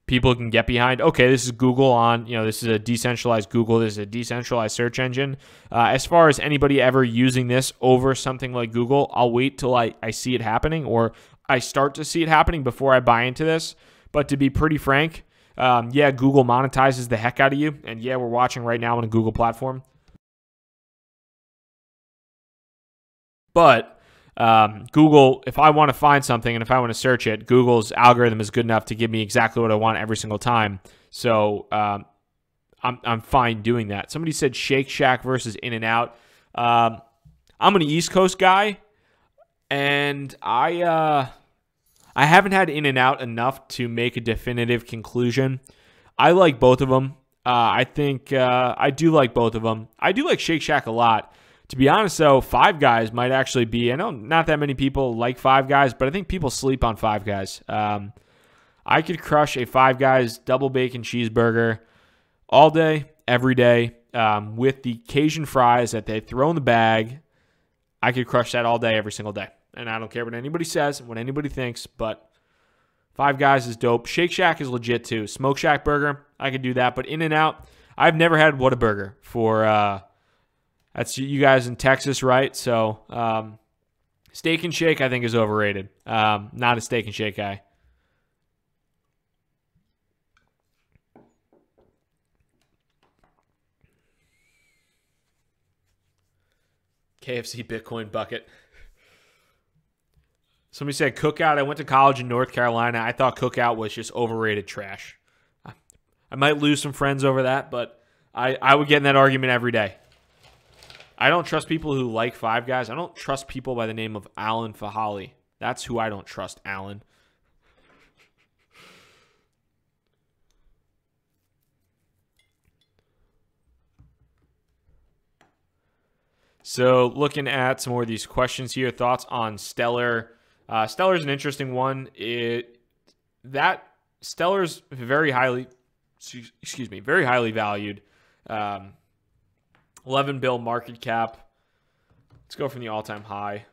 people can get behind. Okay, this is Google on, this is a decentralized Google. This is a decentralized search engine. As far as anybody ever using this over something like Google, I'll wait till I see it happening, or I start to see it happening before I buy into this. But to be pretty frank, yeah, Google monetizes the heck out of you. And yeah, we're watching right now on a Google platform. But Google, if I want to find something and if I want to search it, Google's algorithm is good enough to give me exactly what I want every single time. So I'm fine doing that. Somebody said Shake Shack versus In-N-Out. I'm an East Coast guy, and I haven't had In-N-Out enough to make a definitive conclusion. I like both of them. I think I do like both of them. I do like Shake Shack a lot. To be honest, though, Five Guys might actually be, I know not that many people like Five Guys, but I think people sleep on Five Guys. I could crush a Five Guys double bacon cheeseburger all day, every day, with the Cajun fries that they throw in the bag. I could crush that all day, every single day. And I don't care what anybody says, what anybody thinks, but Five Guys is dope. Shake Shack is legit, too. Smoke Shack burger, I could do that. But In-N-Out, I've never had Whataburger for... That's you guys in Texas, right? So Steak and Shake, I think, is overrated. Not a Steak and Shake guy. KFC Bitcoin bucket. Somebody said Cookout. I went to college in North Carolina. I thought Cookout was just overrated trash. I might lose some friends over that, but I would get in that argument every day. I don't trust people who like Five Guys. I don't trust people by the name of Alan Fahali. That's who I don't trust, Alan. So looking at some more of these questions here, thoughts on Stellar. Stellar's an interesting one. Stellar's very highly valued. 11 bill market cap. Let's go from the all-time high.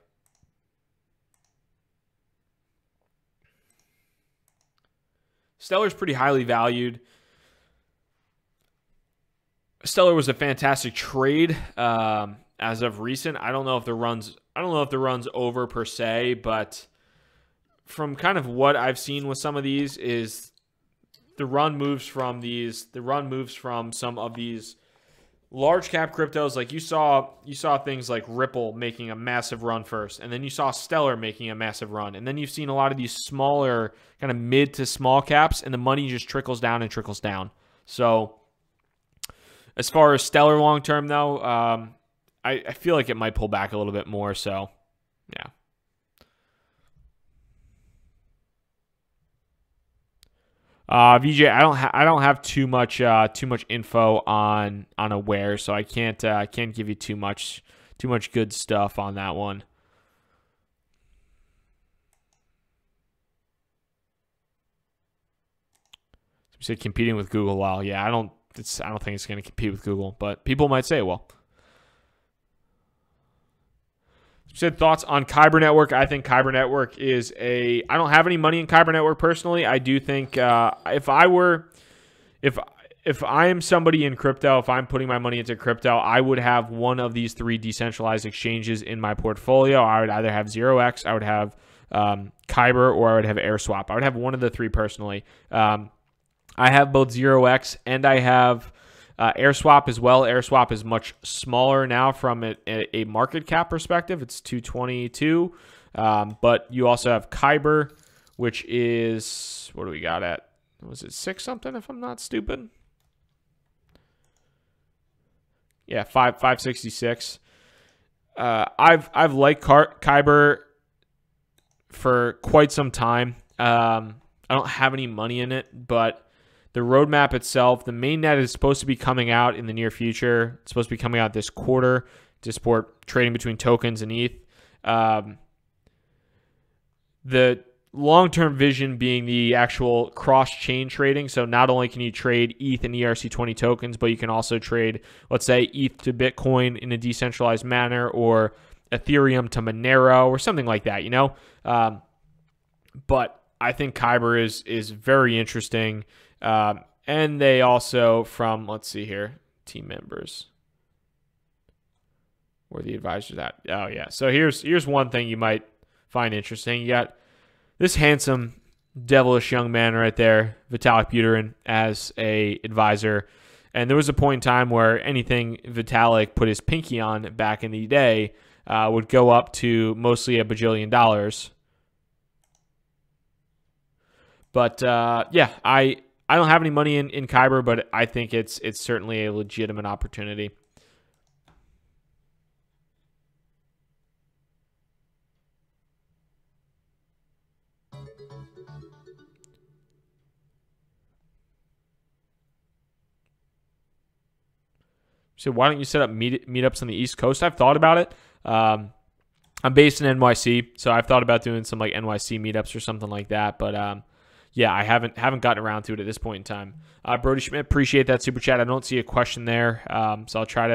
Stellar's pretty highly valued. Stellar was a fantastic trade as of recent. I don't know if the run's over per se, but from kind of what I've seen with some of these is the run moves from some of these large cap cryptos. Like you saw things like Ripple making a massive run first, and then you saw Stellar making a massive run, and then you've seen a lot of these smaller kind of mid to small caps, and the money just trickles down and trickles down. So as far as Stellar long term though, I feel like it might pull back a little bit more. So yeah. VJ, I don't have too much info on Aware, so I can't give you too much good stuff on that one. You said competing with Google. Well, yeah, I don't think it's going to compete with Google, but people might say it will. You said thoughts on Kyber Network. I think Kyber Network is I don't have any money in Kyber Network personally. I do think if I am somebody in crypto, if I'm putting my money into crypto, I would have one of these 3 decentralized exchanges in my portfolio. I would either have 0x, I would have Kyber, or I would have AirSwap. I would have one of the 3 personally. I have both 0x and I have AirSwap as well. AirSwap is much smaller now from a market cap perspective. It's 222. But you also have Kyber, which is, what do we got at? Was it 6 something if I'm not stupid? Yeah, 566. I've liked Kyber for quite some time. I don't have any money in it, but the roadmap itself, the mainnet is supposed to be coming out in the near future. It's supposed to be coming out this quarter to support trading between tokens and ETH. The long-term vision being the actual cross-chain trading. So not only can you trade ETH and ERC20 tokens, but you can also trade, let's say, ETH to Bitcoin in a decentralized manner, or Ethereum to Monero, or something like that, you know? But I think Kyber is very interesting. And they also, from, let's see here, team members. Where the advisors at? Oh, yeah. So here's one thing you might find interesting. You got this handsome, devilish young man right there, Vitalik Buterin, as a advisor. And there was a point in time where anything Vitalik put his pinky on back in the day would go up to mostly $1 bajillion. But yeah, I don't have any money in Kyber, but I think it's certainly a legitimate opportunity. So why don't you set up meetups on the East Coast? I've thought about it. I'm based in NYC, so I've thought about doing some like NYC meetups or something like that. But yeah, I haven't gotten around to it at this point in time. Brody Schmidt, appreciate that super chat. I don't see a question there, so I'll try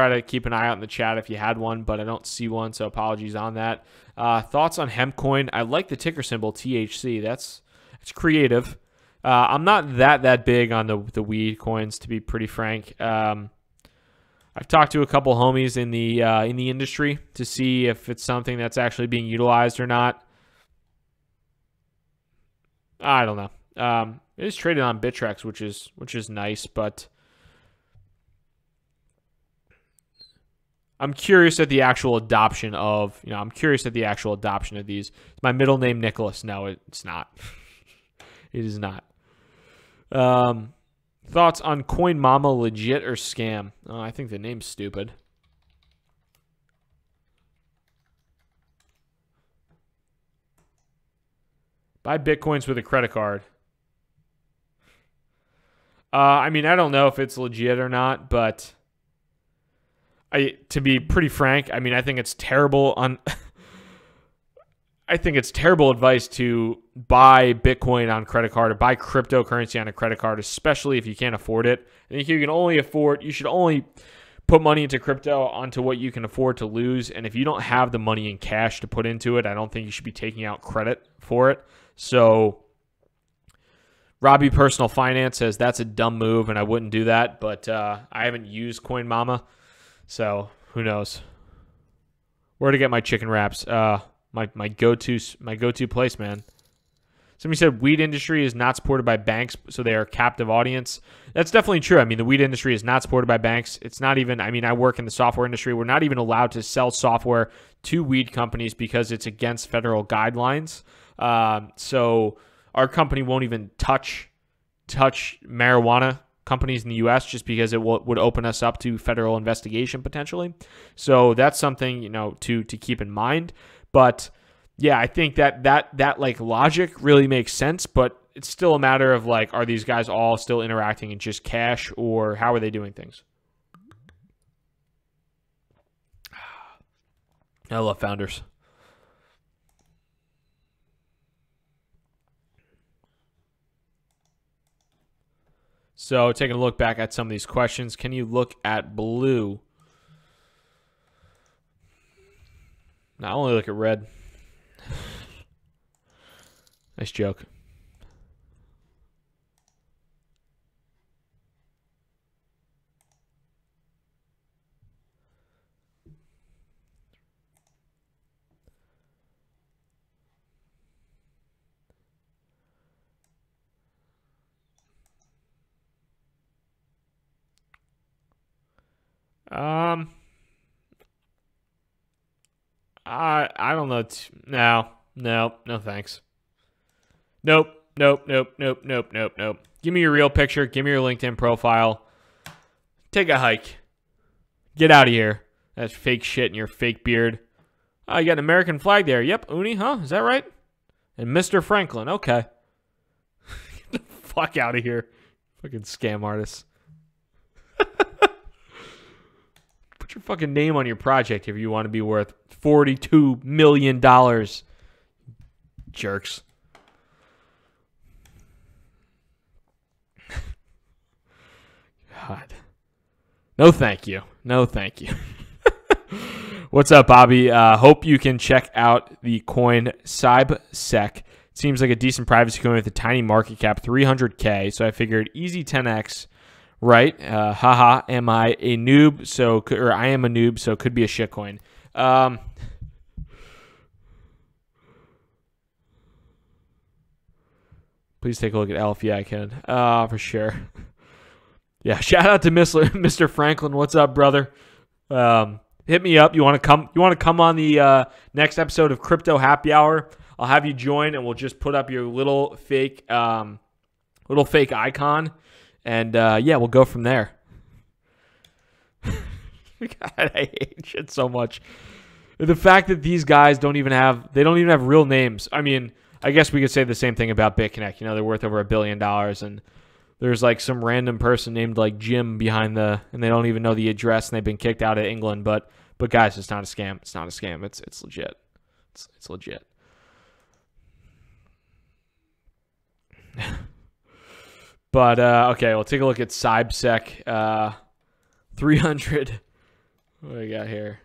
to keep an eye out in the chat if you had one, but I don't see one, so apologies on that. Thoughts on hemp coin? I like the ticker symbol THC. It's creative. I'm not that big on the weed coins, to be pretty frank. I've talked to a couple homies in the industry to see if it's something that's actually being utilized or not. I don't know. It is traded on Bittrex, which is nice, but I'm curious at the actual adoption of these. Is my middle name Nicholas? No, it's not. It is not. Thoughts on Coin Mama, legit or scam? Oh, I think the name's stupid. Buy Bitcoins with a credit card. I mean, I don't know if it's legit or not, but to be pretty frank, I mean, I think it's terrible I think it's terrible advice to buy Bitcoin on credit card or buy cryptocurrency on a credit card, especially if you can't afford it. I think you should only put money into crypto onto what you can afford to lose. And if you don't have the money in cash to put into it, I don't think you should be taking out credit for it. So Robbie Personal Finance says that's a dumb move and I wouldn't do that, but I haven't used Coin Mama, so who knows. Where to get my chicken wraps? My go-to place, man. Somebody said weed industry is not supported by banks, so they are a captive audience. That's definitely true. I mean, the weed industry is not supported by banks. It's not even, I mean, I work in the software industry. We're not even allowed to sell software to weed companies because it's against federal guidelines. So our company won't even touch marijuana companies in the U.S. just because it would open us up to federal investigation potentially. So that's something, to keep in mind. But yeah, I think that like logic really makes sense, but it's still a matter of like, are these guys all still interacting in just cash, or how are they doing things? I love founders. So taking a look back at some of these questions, can you look at blue? No, I only look at red. Nice joke. I don't know. No, thanks. Nope. Give me your real picture. Give me your LinkedIn profile. Take a hike. Get out of here. That's fake shit in your fake beard. Oh, you got an American flag there. Yep, Uni, huh? Is that right? And Mr. Franklin. Okay. Get the fuck out of here. Fucking scam artists. Put your fucking name on your project if you want to be worth $42 million. Jerks. God. No, thank you. No, thank you. What's up, Bobby? Hope you can check out the coin CyBSec. Seems like a decent privacy coin with a tiny market cap, 300K. So I figured easy 10x, right? Haha, am I a noob? Or I am a noob, so it could be a shit coin. Please take a look at Elf. Yeah, I can. For sure. Yeah, shout out to Mr. Franklin. What's up, brother? Hit me up. You want to come on the next episode of Crypto Happy Hour? I'll have you join, and we'll just put up your little fake icon, and yeah, we'll go from there. God, I hate shit so much. The fact that these guys don't even have real names. I mean, I guess we could say the same thing about BitConnect. You know, they're worth over $1 billion, and there's like some random person named like Jim behind and they don't even know the address, and they've been kicked out of England. But guys, it's not a scam. It's not a scam. It's legit. It's legit. But okay, we'll take a look at CyBSec. 300. What do we got here?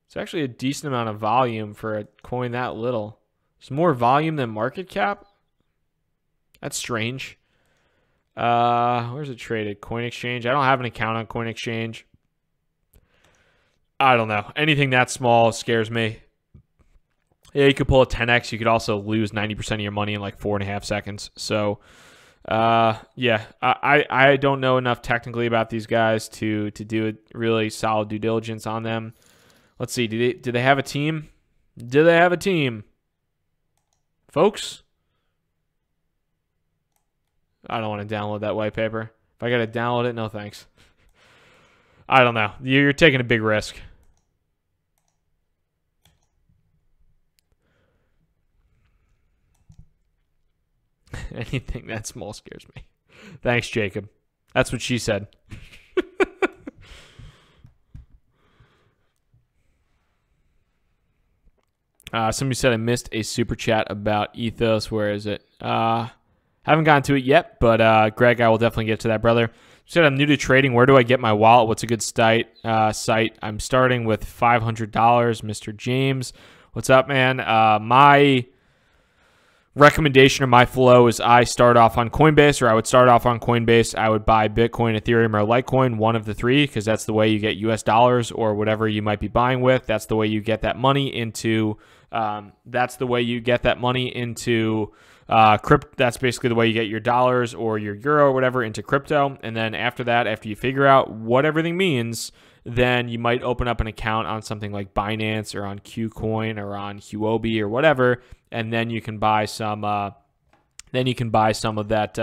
It's actually a decent amount of volume for a coin that little. It's more volume than market cap. That's strange. Where's it traded? Coin Exchange. I don't have an account on Coin Exchange. I don't know. Anything that small scares me. Yeah, you could pull a 10x. You could also lose 90% of your money in like 4.5 seconds. So, yeah, I don't know enough technically about these guys to do a really solid due diligence on them. Let's see. Do they have a team? Do they have a team? Folks? I don't want to download that white paper. If I got to download it, no thanks. I don't know. You're taking a big risk. Anything that small scares me. Thanks, Jacob. That's what she said. Somebody said I missed a super chat about Ethos. Where is it? Haven't gotten to it yet, but Greg, I will definitely get to that, brother. Said I'm new to trading. Where do I get my wallet? What's a good site? I'm starting with $500. Mr. James, what's up, man? My recommendation or my flow is I start off on Coinbase, or I would start off on Coinbase. I would buy Bitcoin, Ethereum, or Litecoin, one of the three, because that's the way you get US dollars or whatever you might be buying with. That's the way you get that money into. That's basically the way you get your dollars or your euro or whatever into crypto. And then after that, after you figure out what everything means, then you might open up an account on something like Binance or on KuCoin or on Huobi or whatever, and then you can buy some. Then you can buy some of that,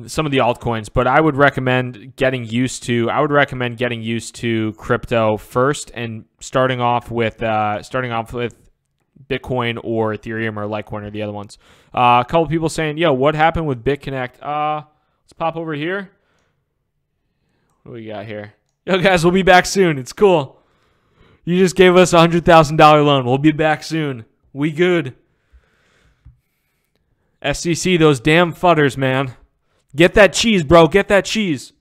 some of the altcoins. But I would recommend getting used to. Crypto first and starting off with Bitcoin or Ethereum or Litecoin or the other ones. A couple people saying, "Yo, what happened with BitConnect?" Let's pop over here. What do we got here? Yo, guys, we'll be back soon. It's cool. You just gave us a $100,000 loan. We'll be back soon. We good. SEC, those damn fudders, man. Get that cheese, bro. Get that cheese.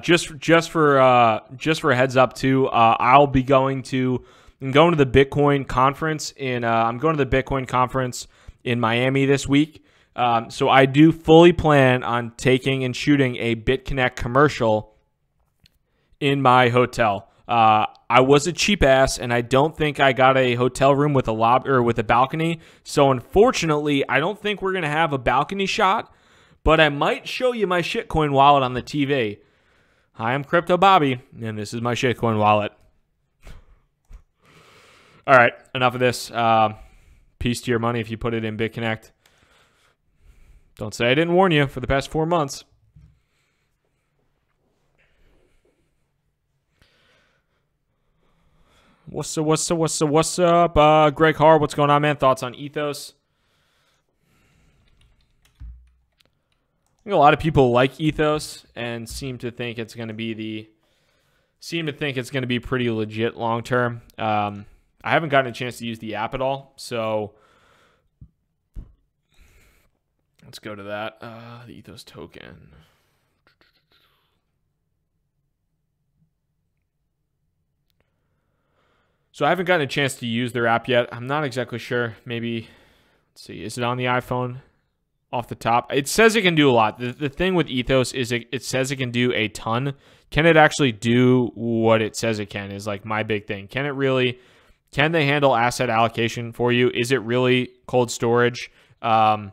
Just for a heads up too, I'll be going to the Bitcoin conference I'm going to the Bitcoin conference in Miami this week. So I do fully plan on taking and shooting a BitConnect commercial in my hotel. I was a cheap ass, and I don't think I got a hotel room with a lobby or with a balcony. So unfortunately, I don't think we're gonna have a balcony shot. But I might show you my shitcoin wallet on the TV. Hi, I'm Crypto Bobby, and this is my shitcoin wallet. All right, enough of this. Peace to your money if you put it in BitConnect. Don't say I didn't warn you for the past 4 months. What's up? Greg Harr, what's going on, man? Thoughts on Ethos? think a lot of people like Ethos and seem to think it's going to be pretty legit long term. I haven't gotten a chance to use the app at all, so let's go to that. The Ethos token. So I haven't gotten a chance to use their app yet. I'm not exactly sure. Maybe, let's see, is it on the iPhone off the top? It says it can do a lot. The thing with Ethos is it says it can do a ton. Can it actually do what it says it can is like my big thing. Can they handle asset allocation for you? Is it really cold storage? Can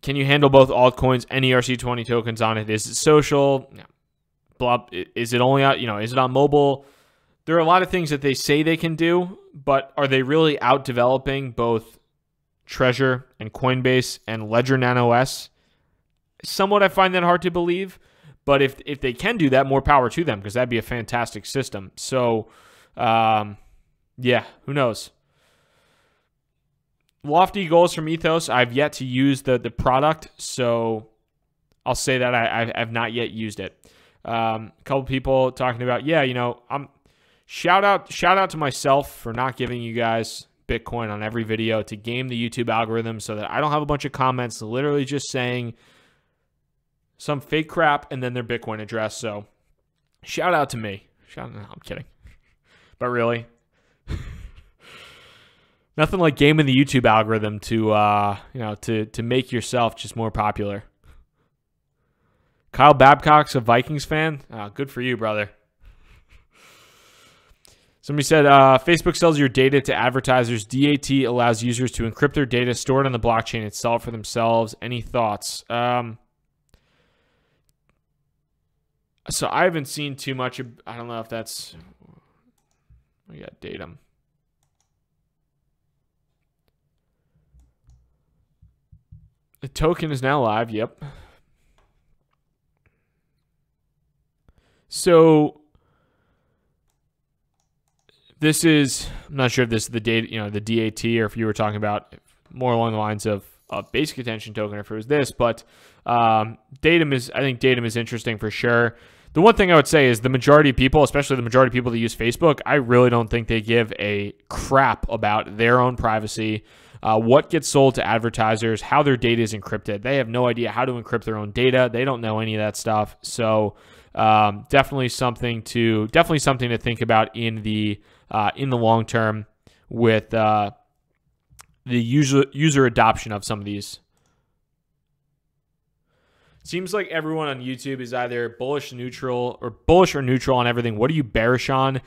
you handle both altcoins and ERC20 tokens on it? Is it social? No. Blah. Is it only out? Is it on mobile? There are a lot of things that they say they can do, but are they really out developing both Treasure and Coinbase and Ledger Nano S? Somewhat, I find that hard to believe. But if they can do that, more power to them, because that'd be a fantastic system. So, yeah, who knows? Lofty goals from Ethos. I've yet to use the product, so I'll say that I've not yet used it. A couple people talking about, I'm shout out to myself for not giving you guys Bitcoin on every video to game the YouTube algorithm so that I don't have a bunch of comments literally just saying some fake crap and then their Bitcoin address. So shout out to me. No, I'm kidding. But really, nothing like gaming the YouTube algorithm to make yourself just more popular. Kyle Babcock's a Vikings fan. Good for you, brother. Somebody said, Facebook sells your data to advertisers. DAT allows users to encrypt their data, store it on the blockchain, and sell it for themselves. Any thoughts? So I haven't seen too much. I don't know if that's... We got Datum. The token is now live. Yep. So this is, I'm not sure if this is the data, the DAT, or if you were talking about more along the lines of basic attention token, or if it was this, but I think Datum is interesting for sure. The one thing I would say is the majority of people, especially the majority of people that use Facebook, I really don't think they give a crap about their own privacy, what gets sold to advertisers, how their data is encrypted. They have no idea how to encrypt their own data. They don't know any of that stuff. So definitely something to think about in the long term with the user adoption of some of these. Seems like everyone on YouTube is either bullish or neutral on everything. What are you bearish on?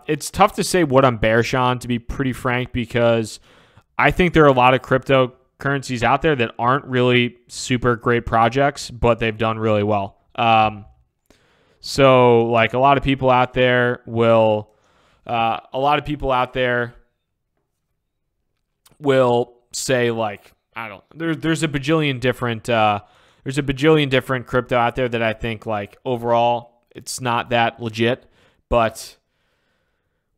It's tough to say what I'm bearish on, to be pretty frank, because I think there are a lot of cryptocurrencies out there that aren't really super great projects, but they've done really well. So like a lot of people out there will say, like, I don't, there's a bajillion different crypto out there that I think, like, overall it's not that legit. But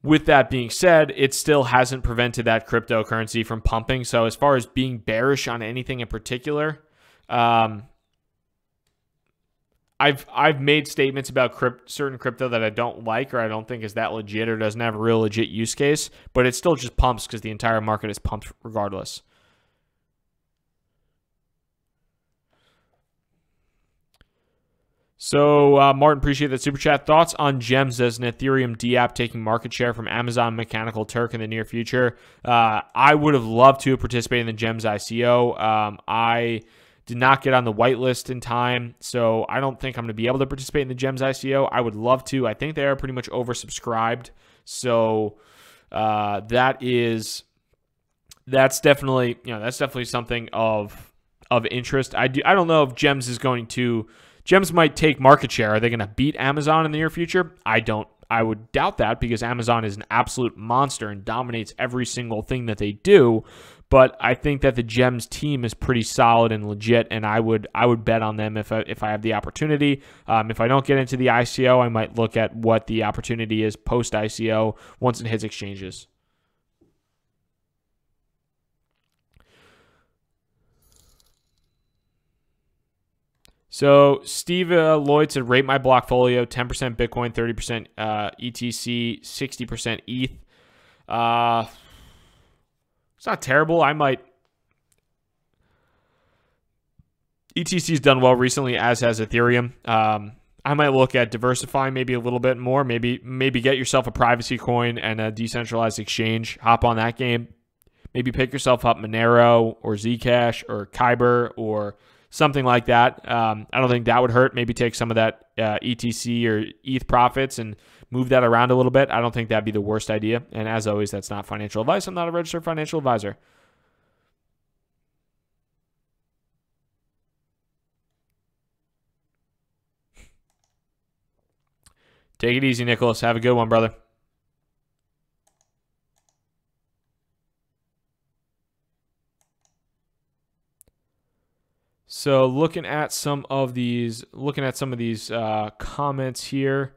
with that being said, it still hasn't prevented that cryptocurrency from pumping. So as far as being bearish on anything in particular, I've made statements about certain crypto that I don't like, or I don't think is that legit, or doesn't have a real legit use case, but it still just pumps because the entire market is pumped regardless. So, Martin, appreciate that super chat. Thoughts on GEMS as an Ethereum DApp taking market share from Amazon Mechanical Turk in the near future? I would have loved to have participated in the GEMS ICO. I did not get on the whitelist in time, so I don't think I'm going to be able to participate in the GEMS ICO. I would love to. I think they are pretty much oversubscribed. So that's definitely something of interest. I don't know if GEMS is going to. GEMS might take market share. Are they going to beat Amazon in the near future? I would doubt that, because Amazon is an absolute monster and dominates every single thing that they do. But I think that the GEMS team is pretty solid and legit, and I would bet on them if I have the opportunity. If I don't get into the ICO, I might look at what the opportunity is post ICO once it hits exchanges. So Steve Lloyd said, rate my blockfolio, 10% Bitcoin, 30% ETC, 60% ETH. It's not terrible. ETC's done well recently, as has Ethereum. I might look at diversifying maybe a little bit more. Maybe get yourself a privacy coin and a decentralized exchange. Hop on that game. Maybe pick yourself up Monero or Zcash or Kyber or something like that. I don't think that would hurt. Maybe take some of that ETC or ETH profits and move that around a little bit. I don't think that'd be the worst idea. And as always, that's not financial advice. I'm not a registered financial advisor. Take it easy, Nicholas. Have a good one, brother. So looking at some of these comments here.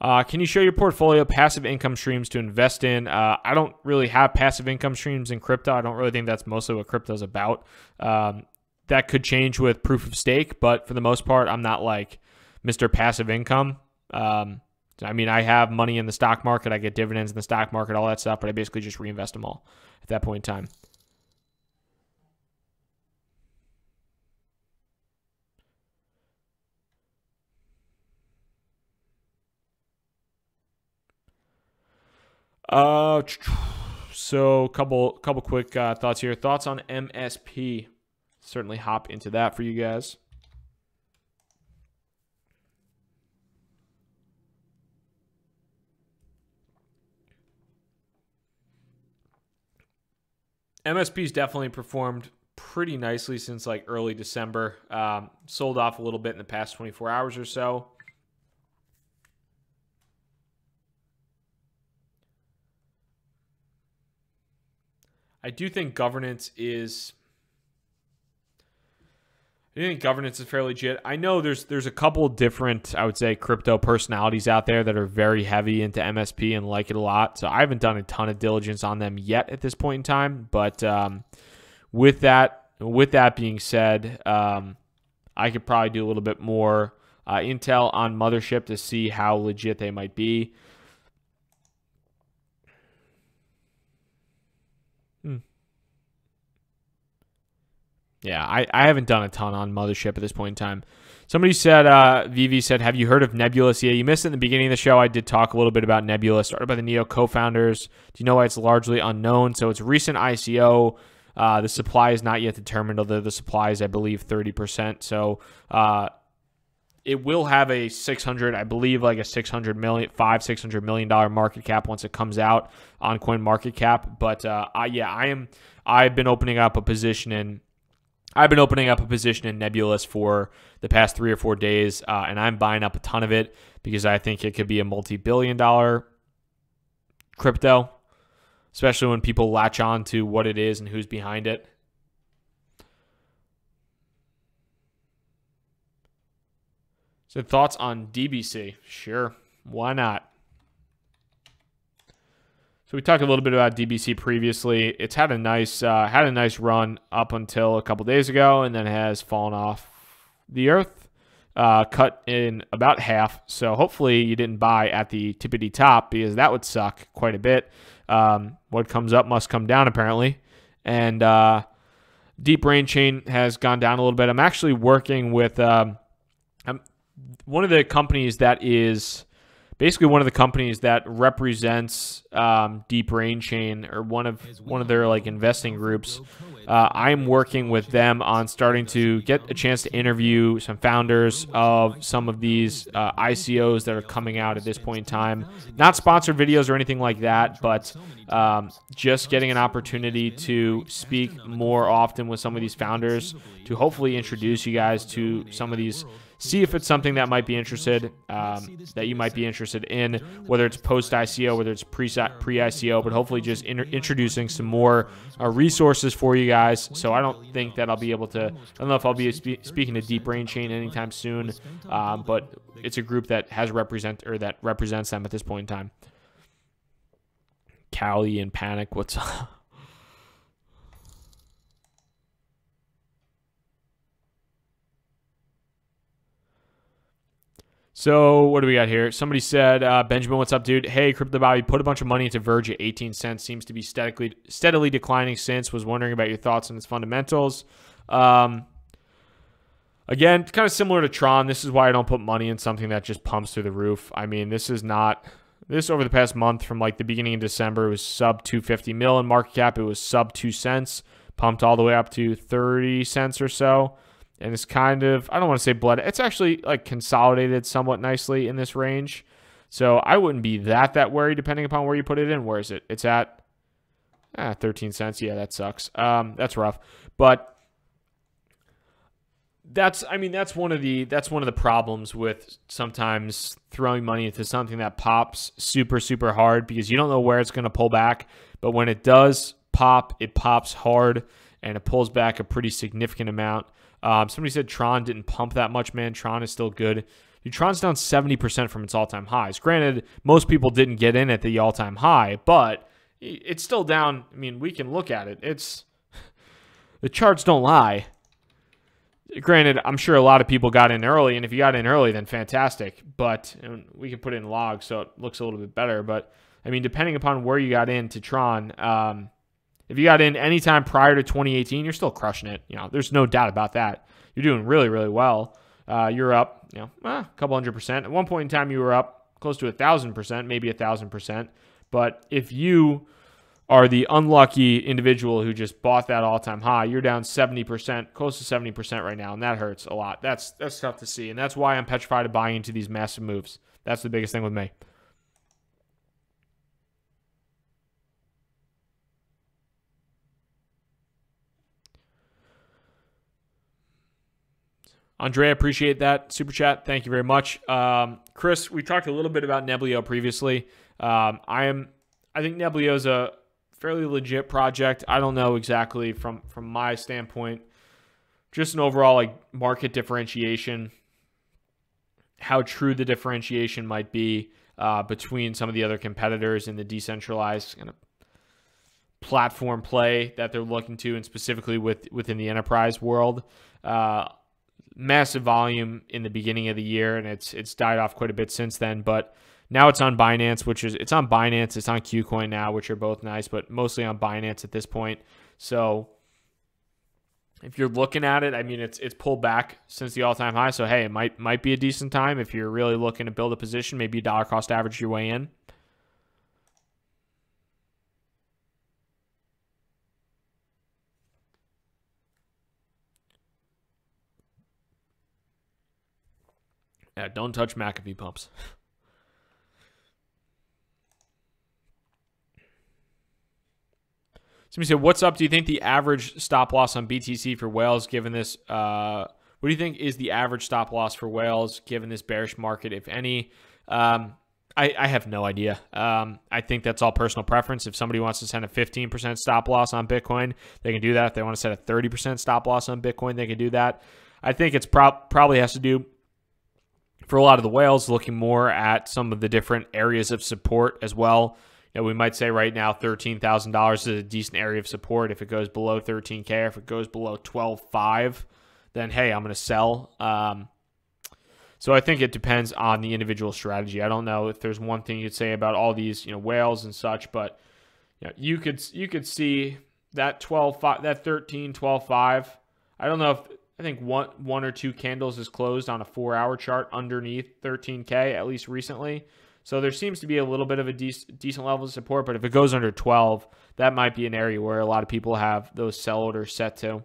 Can you show your portfolio passive income streams to invest in? I don't really have passive income streams in crypto. I don't really think that's mostly what crypto is about. That could change with proof of stake, but for the most part, I'm not like Mr. Passive Income. I mean, I have money in the stock market. I get dividends in the stock market, all that stuff, but I basically just reinvest them all at that point in time. So couple quick thoughts here. Thoughts on MSP. Certainly hop into that for you guys. MSP's definitely performed pretty nicely since like early December. Sold off a little bit in the past 24 hours or so. I do think governance is fairly legit. I know there's a couple different, I would say, crypto personalities out there that are very heavy into MSP and like it a lot. So I haven't done a ton of diligence on them yet at this point in time. But with that being said, I could probably do a little bit more intel on Mothership to see how legit they might be. Yeah, I haven't done a ton on Mothership at this point in time. Somebody said, Vivi said, have you heard of Nebulous? Yeah, you missed it in the beginning of the show. I did talk a little bit about Nebulous, started by the Neo co-founders. Do you know why it's largely unknown? So it's a recent ICO. The supply is not yet determined, although the supply is, I believe, 30%. So it will have a 600, I believe, like a $600 million market cap once it comes out on CoinMarketCap. But I've been opening up a position in Nebulous for the past 3 or 4 days, and I'm buying up a ton of it because I think it could be a multi-billion-dollar crypto, especially when people latch on to what it is and who's behind it. So thoughts on DBC? Sure, why not? So we talked a little bit about DBC previously. It's had a nice run up until a couple days ago, and then has fallen off the earth, cut in about half. So hopefully you didn't buy at the tippity top, because that would suck quite a bit. What comes up must come down, apparently. And Deep Brain Chain has gone down a little bit. I'm actually working with one of the companies that is basically one of the companies that represents Deep Brain Chain, or one of their like investing groups. I'm working with them on starting to get a chance to interview some founders of some of these ICOs that are coming out at this point in time. Not sponsored videos or anything like that, but just getting an opportunity to speak more often with some of these founders to hopefully introduce you guys to some of these. See if it's something that might be interested, that you might be interested in, whether it's post-ICO, whether it's pre-ICO, but hopefully just introducing some more resources for you guys. So I don't think that I'll be able to, I don't know if I'll be speaking to Deep Brain Chain anytime soon, but it's a group that that represents them at this point in time. Cali and Panic, what's up? So what do we got here? Somebody said, Benjamin, what's up, dude? Hey, Crypto Bobby, put a bunch of money into Verge at 18 cents. Seems to be steadily declining since. Was wondering about your thoughts on its fundamentals. Again, kind of similar to Tron. This is why I don't put money in something that just pumps through the roof. I mean, this over the past month from like the beginning of December, it was sub 250 mil in market cap. It was sub 2 cents, pumped all the way up to 30 cents or so. And it's kind of, I don't want to say blood. It's actually like consolidated somewhat nicely in this range. So I wouldn't be that worried depending upon where you put it in. Where is it? It's at 13 cents. Yeah, that sucks. That's rough. But that's one of the problems with sometimes throwing money into something that pops super, super hard, because you don't know where it's going to pull back. But when it does pop, it pops hard and it pulls back a pretty significant amount. Somebody said Tron didn't pump that much, man. Tron is still good. Dude, Tron's down 70% from its all-time highs. Granted, most people didn't get in at the all-time high, but it's still down. I mean, we can look at it. The charts don't lie. Granted, I'm sure a lot of people got in early, and if you got in early, then fantastic. But we can put it in logs so it looks a little bit better. But, I mean, depending upon where you got into Tron, if you got in anytime prior to 2018, you're still crushing it. There's no doubt about that. You're doing really, really well. You're up, a couple 100%. At one point in time, you were up close to 1,000%, maybe 1,000%. But if you are the unlucky individual who just bought that all-time high, you're down 70%, close to 70% right now, and that hurts a lot. That's tough to see, and that's why I'm petrified of buying into these massive moves. That's the biggest thing with me. Andrea, appreciate that super chat. Thank you very much. Chris, we talked a little bit about Neblio previously. I think Neblio is a fairly legit project. I don't know exactly from my standpoint, just an overall like market differentiation, how true the differentiation might be between some of the other competitors in the decentralized kind of platform play that they're looking to, and specifically within the enterprise world. Massive volume in the beginning of the year, and it's died off quite a bit since then. But now it's on Binance, it's on KuCoin now, which are both nice, but mostly on Binance at this point. So if you're looking at it, I mean, it's pulled back since the all-time high. So hey, it might be a decent time if you're really looking to build a position. Maybe dollar cost average your way in. Yeah, don't touch McAfee pumps. Somebody said, what's up? Do you think the average stop loss on BTC for whales given this, what do you think is the average stop loss for whales given this bearish market, if any? I have no idea. I think that's all personal preference. If somebody wants to send a 15% stop loss on Bitcoin, they can do that. If they want to set a 30% stop loss on Bitcoin, they can do that. I think it's probably has to do, for a lot of the whales, looking more at some of the different areas of support as well. We might say right now $13,000 is a decent area of support. If it goes below 13K, or if it goes below 12.5, then hey, I'm going to sell. So I think it depends on the individual strategy. I don't know if there's one thing you'd say about all these whales and such, but you could see that 12.5, that 13, 12.5. I don't know if, I think one or two candles is closed on a 4-hour chart underneath 13K, at least recently. So there seems to be a little bit of a decent level of support, but if it goes under 12, that might be an area where a lot of people have those sell orders set to,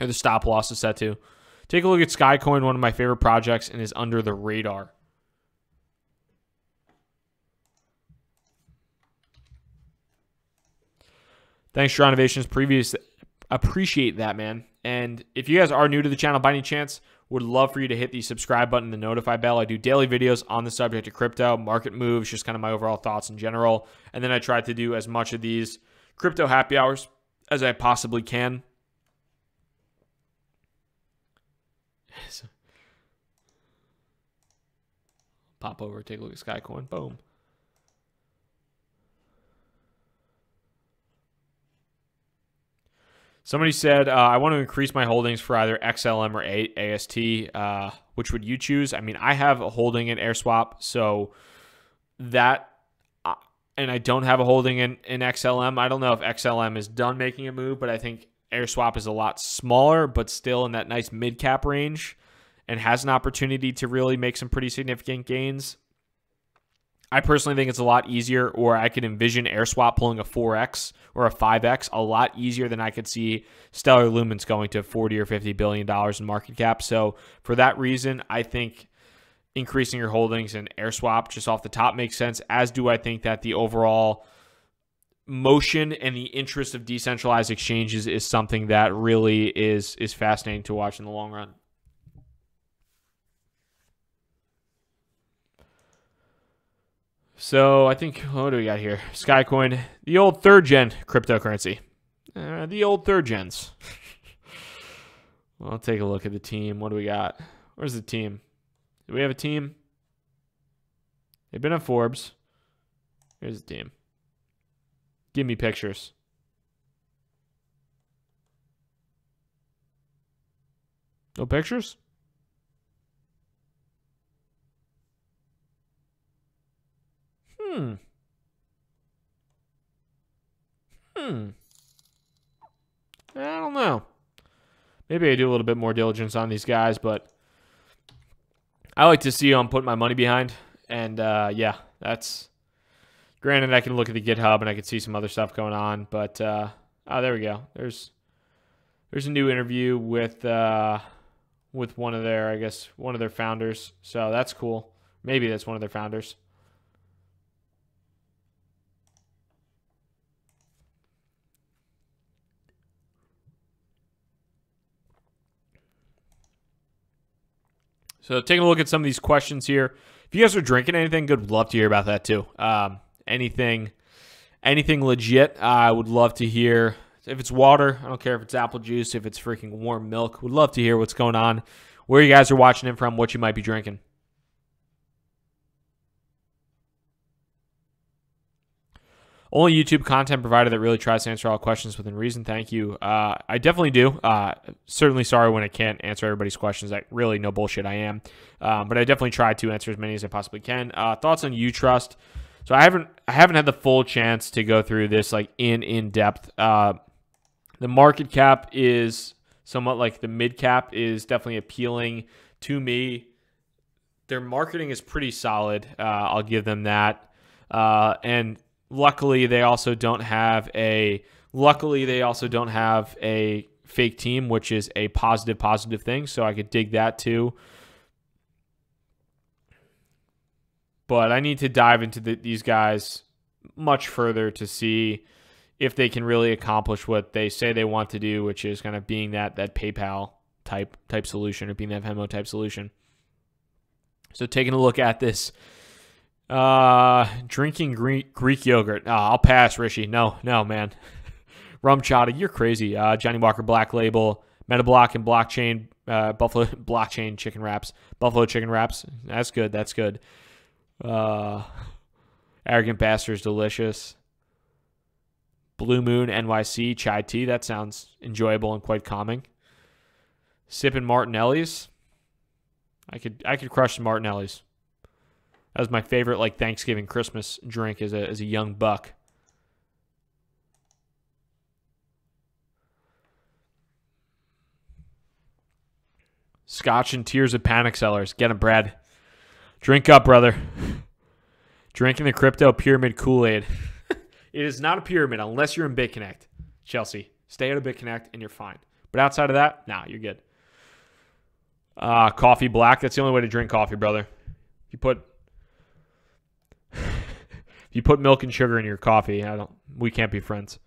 or the stop loss is set to. Take a look at Skycoin, one of my favorite projects, and is under the radar. Thanks, Draw Innovations. Appreciate that, man. And if you guys are new to the channel by any chance, would love for you to hit the subscribe button, the notify bell. I do daily videos on the subject of crypto, market moves, just kind of my overall thoughts in general. And then I try to do as much of these crypto happy hours as I possibly can. Pop over, take a look at Skycoin. Boom. Somebody said, I want to increase my holdings for either XLM or AST. Which would you choose? I mean, I have a holding in AirSwap, so that, and I don't have a holding in XLM. I don't know if XLM is done making a move, but I think AirSwap is a lot smaller, but still in that nice mid-cap range and has an opportunity to really make some pretty significant gains. I personally think it's a lot easier, or I could envision AirSwap pulling a 4x or a 5x a lot easier than I could see Stellar Lumens going to $40 or $50 billion in market cap. So for that reason, I think increasing your holdings in AirSwap just off the top makes sense, as do I think that the overall motion and the interest of decentralized exchanges is something that really is fascinating to watch in the long run. So I think, what do we got here? Skycoin, the old third-gen cryptocurrency. The old third gens. Well, I'll take a look at the team. What do we got? Where's the team? Do we have a team? They've been on Forbes. Here's the team. Give me pictures. No pictures? I don't know. Maybe I do a little bit more diligence on these guys, but I like to see who I'm putting my money behind. And yeah, that's granted. I can look at the GitHub and I can see some other stuff going on, but oh, there we go. There's a new interview with one of their, I guess, one of their founders. So that's cool. Maybe that's one of their founders. So taking a look at some of these questions here. If you guys are drinking anything good, would love to hear about that too. Anything legit, I would love to hear. If it's water, I don't care if it's apple juice, if it's freaking warm milk. Would love to hear what's going on, where you guys are watching it from, what you might be drinking. Only YouTube content provider that really tries to answer all questions within reason. Thank you. I definitely do. Certainly sorry when I can't answer everybody's questions. That really no bullshit I am. But I definitely try to answer as many as I possibly can. Thoughts on Utrust? So I haven't had the full chance to go through this like in depth. The market cap is somewhat like the mid cap is definitely appealing to me. Their marketing is pretty solid. I'll give them that. And luckily, they also don't have a fake team, which is a positive thing. So I could dig that too. But I need to dive into these guys much further to see if they can really accomplish what they say they want to do, which is kind of being that PayPal type solution, or being that Venmo type solution. So taking a look at this. Drinking Greek yogurt. I'll pass, Rishi. No, man. Rum chata, you're crazy. Johnny Walker Black Label, Metablock and Blockchain, Buffalo Blockchain Chicken Wraps, Buffalo Chicken Wraps. That's good. Arrogant Bastards, delicious. Blue Moon NYC chai tea. That sounds enjoyable and quite calming. Sipping Martinelli's. I could crush some Martinelli's. That was my favorite, like, Thanksgiving, Christmas drink as a young buck. Scotch and Tears of Panic Sellers. Get 'em, Brad. Drink up, brother. Drinking the crypto pyramid Kool-Aid. It is not a pyramid unless you're in BitConnect. Chelsea, stay out of BitConnect and you're fine. But outside of that, nah, you're good. Coffee black. That's the only way to drink coffee, brother. If you put milk and sugar in your coffee, we can't be friends.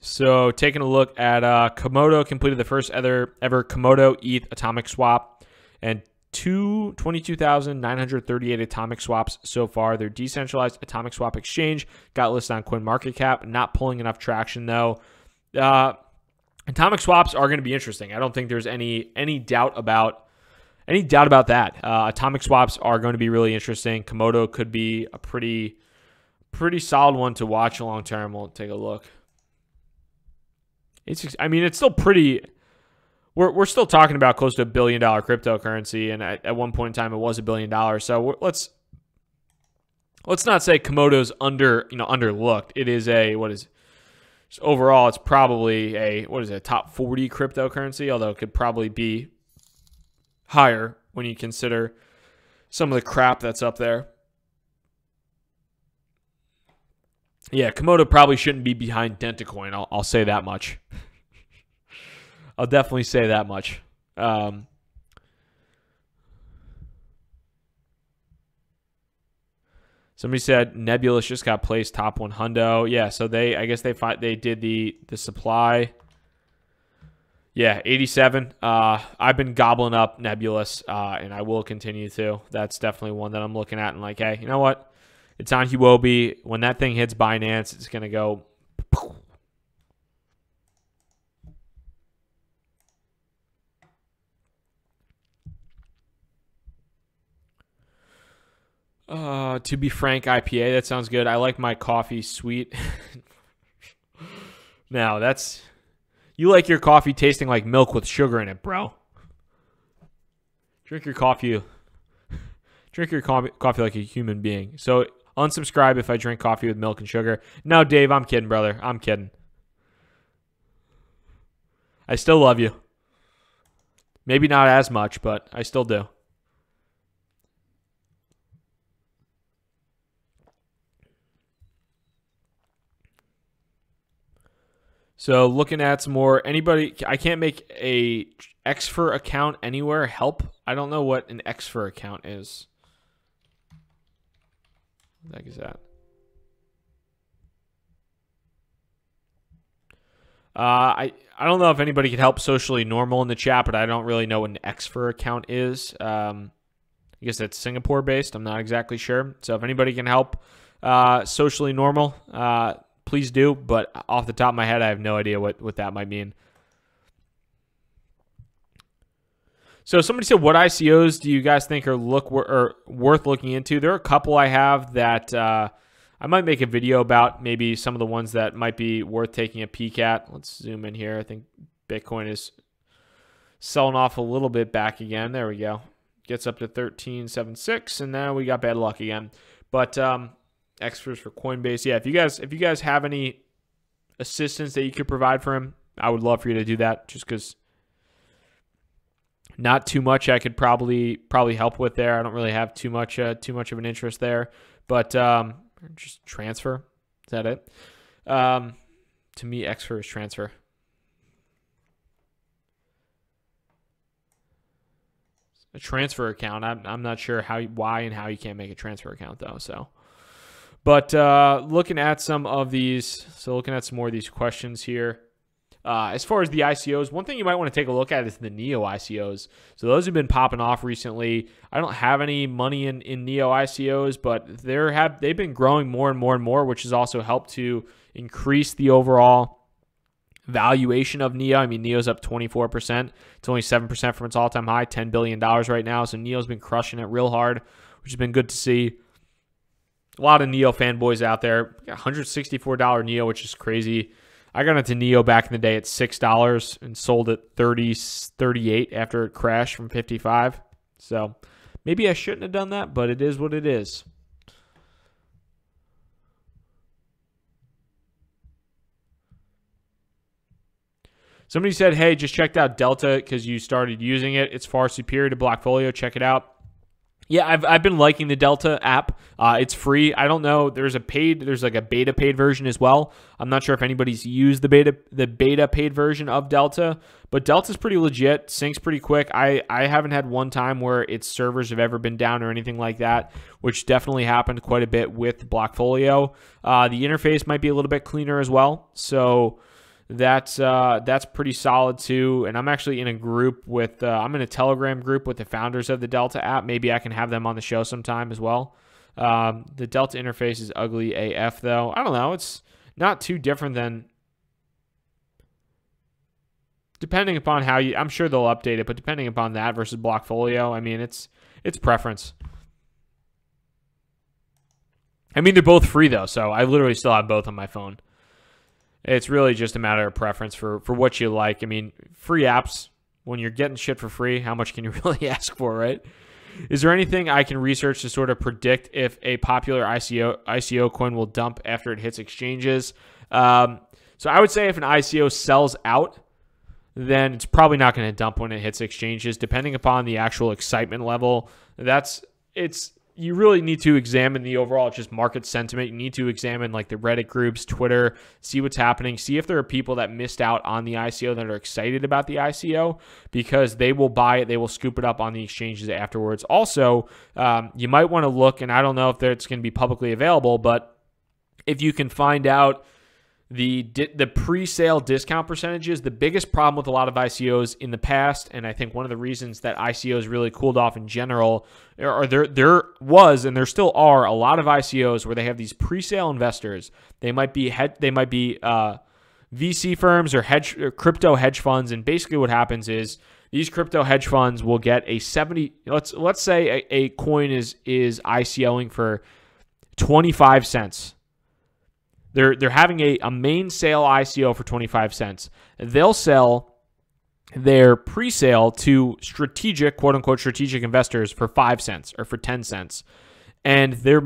So taking a look at Komodo, completed the first ever Komodo ETH atomic swap, and 22,938 atomic swaps so far. Their decentralized atomic swap exchange got listed on CoinMarketCap, not pulling enough traction though. Atomic swaps are going to be interesting. I don't think there's any doubt about Any doubt about that? Atomic swaps are going to be really interesting. Komodo could be a pretty solid one to watch long term. We'll take a look. I mean, it's still pretty. We're still talking about close to $1 billion cryptocurrency, and at one point in time, it was $1 billion. So let's not say Komodo's underlooked. It is overall, it's probably a top 40 cryptocurrency, although it could probably be higher when you consider some of the crap that's up there. Yeah, Komodo probably shouldn't be behind Dentacoin. I'll say that much. I'll definitely say that much. Somebody said Nebulous just got placed top 100. Yeah, so I guess they did the supply. Yeah, 87. I've been gobbling up Nebulous, and I will continue to. That's definitely one that I'm looking at and like, hey, you know what? It's on Huobi. When that thing hits Binance, it's going to go. To be frank, IPA, that sounds good. I like my coffee sweet. Now, you like your coffee tasting like milk with sugar in it, bro. Drink your coffee like a human being. So, unsubscribe if I drink coffee with milk and sugar. No, Dave, I'm kidding, brother. I'm kidding. I still love you. Maybe not as much, but I still do. So looking at some more, I can't make a XFR account anywhere. Help. I don't know what an XFR account is. What the heck is that? I don't know if anybody could help Socially Normal in the chat, but I don't really know what an XFR account is. I guess that's Singapore based. I'm not exactly sure. So if anybody can help Socially Normal, please do. But off the top of my head, I have no idea what that might mean. So somebody said, what ICOs do you guys think are worth looking into? There are a couple I have that I might make a video about, maybe some of the ones that might be worth taking a peek at. Let's zoom in here. I think Bitcoin is selling off a little bit back again. There we go. Gets up to 13.76, and now we got bad luck again. But extras for Coinbase. Yeah, if you guys have any assistance that you could provide for him, I would love for you to do that, just because not too much I could probably help with there. I don't really have too much of an interest there, but just transfer. Is that it? To me, XFR is transfer. A transfer account. I'm not sure why and how you can't make a transfer account though. So, but looking at some of these, looking at some more of these questions here. As far as the ICOs, one thing you might want to take a look at is the Neo ICOs. So those have been popping off recently. I don't have any money in Neo ICOs, but they've been growing more and more and more, which has also helped to increase the overall valuation of Neo. I mean, Neo's up 24%. It's only 7% from its all-time high, $10 billion right now. So Neo's been crushing it real hard, which has been good to see. A lot of Neo fanboys out there. $164 Neo, which is crazy. I got into Neo back in the day at $6 and sold it $38 after it crashed from $55. So maybe I shouldn't have done that, but it is what it is. Somebody said, hey, just checked out Delta because you started using it. It's far superior to Blockfolio. Check it out. Yeah, I've been liking the Delta app. It's free. I don't know. There's like a beta paid version as well. I'm not sure if anybody's used the beta paid version of Delta, but Delta's pretty legit. Syncs pretty quick. I haven't had one time where its servers have ever been down or anything like that, which definitely happened quite a bit with Blockfolio. The interface might be a little bit cleaner as well. So that's pretty solid too. And I'm actually in a group with I'm in a Telegram group with the founders of the Delta app. Maybe I can have them on the show sometime as well. The Delta interface is ugly AF though. I don't know. It's not too different than depending upon how you, I'm sure they'll update it, but depending upon that versus Blockfolio, I mean, it's preference. I mean, they're both free though, so I literally still have both on my phone. It's really just a matter of preference for what you like. I mean, free apps, when you're getting shit for free, how much can you really ask for, right? Is there anything I can research to sort of predict if a popular ICO coin will dump after it hits exchanges? So I would say if an ICO sells out, then it's probably not going to dump when it hits exchanges, depending upon the actual excitement level. You really need to examine the overall just market sentiment. You need to examine like the Reddit groups, Twitter, see what's happening, see if there are people that missed out on the ICO that are excited about the ICO, because they will buy it, they will scoop it up on the exchanges afterwards. Also, you might want to look, and I don't know if it's going to be publicly available, but if you can find out the pre-sale discount percentages, the biggest problem with a lot of ICOs in the past, and I think one of the reasons that ICOs really cooled off in general, or there was and there still are a lot of ICOs where they have these pre-sale investors. They might be VC firms or crypto hedge funds, and basically what happens is these crypto hedge funds will get a 70. Let's say a coin is ICOing for 25 cents. They're having a main sale ICO for 25 cents. They'll sell their pre-sale to strategic, quote unquote, strategic investors for 5 cents or for 10 cents. And there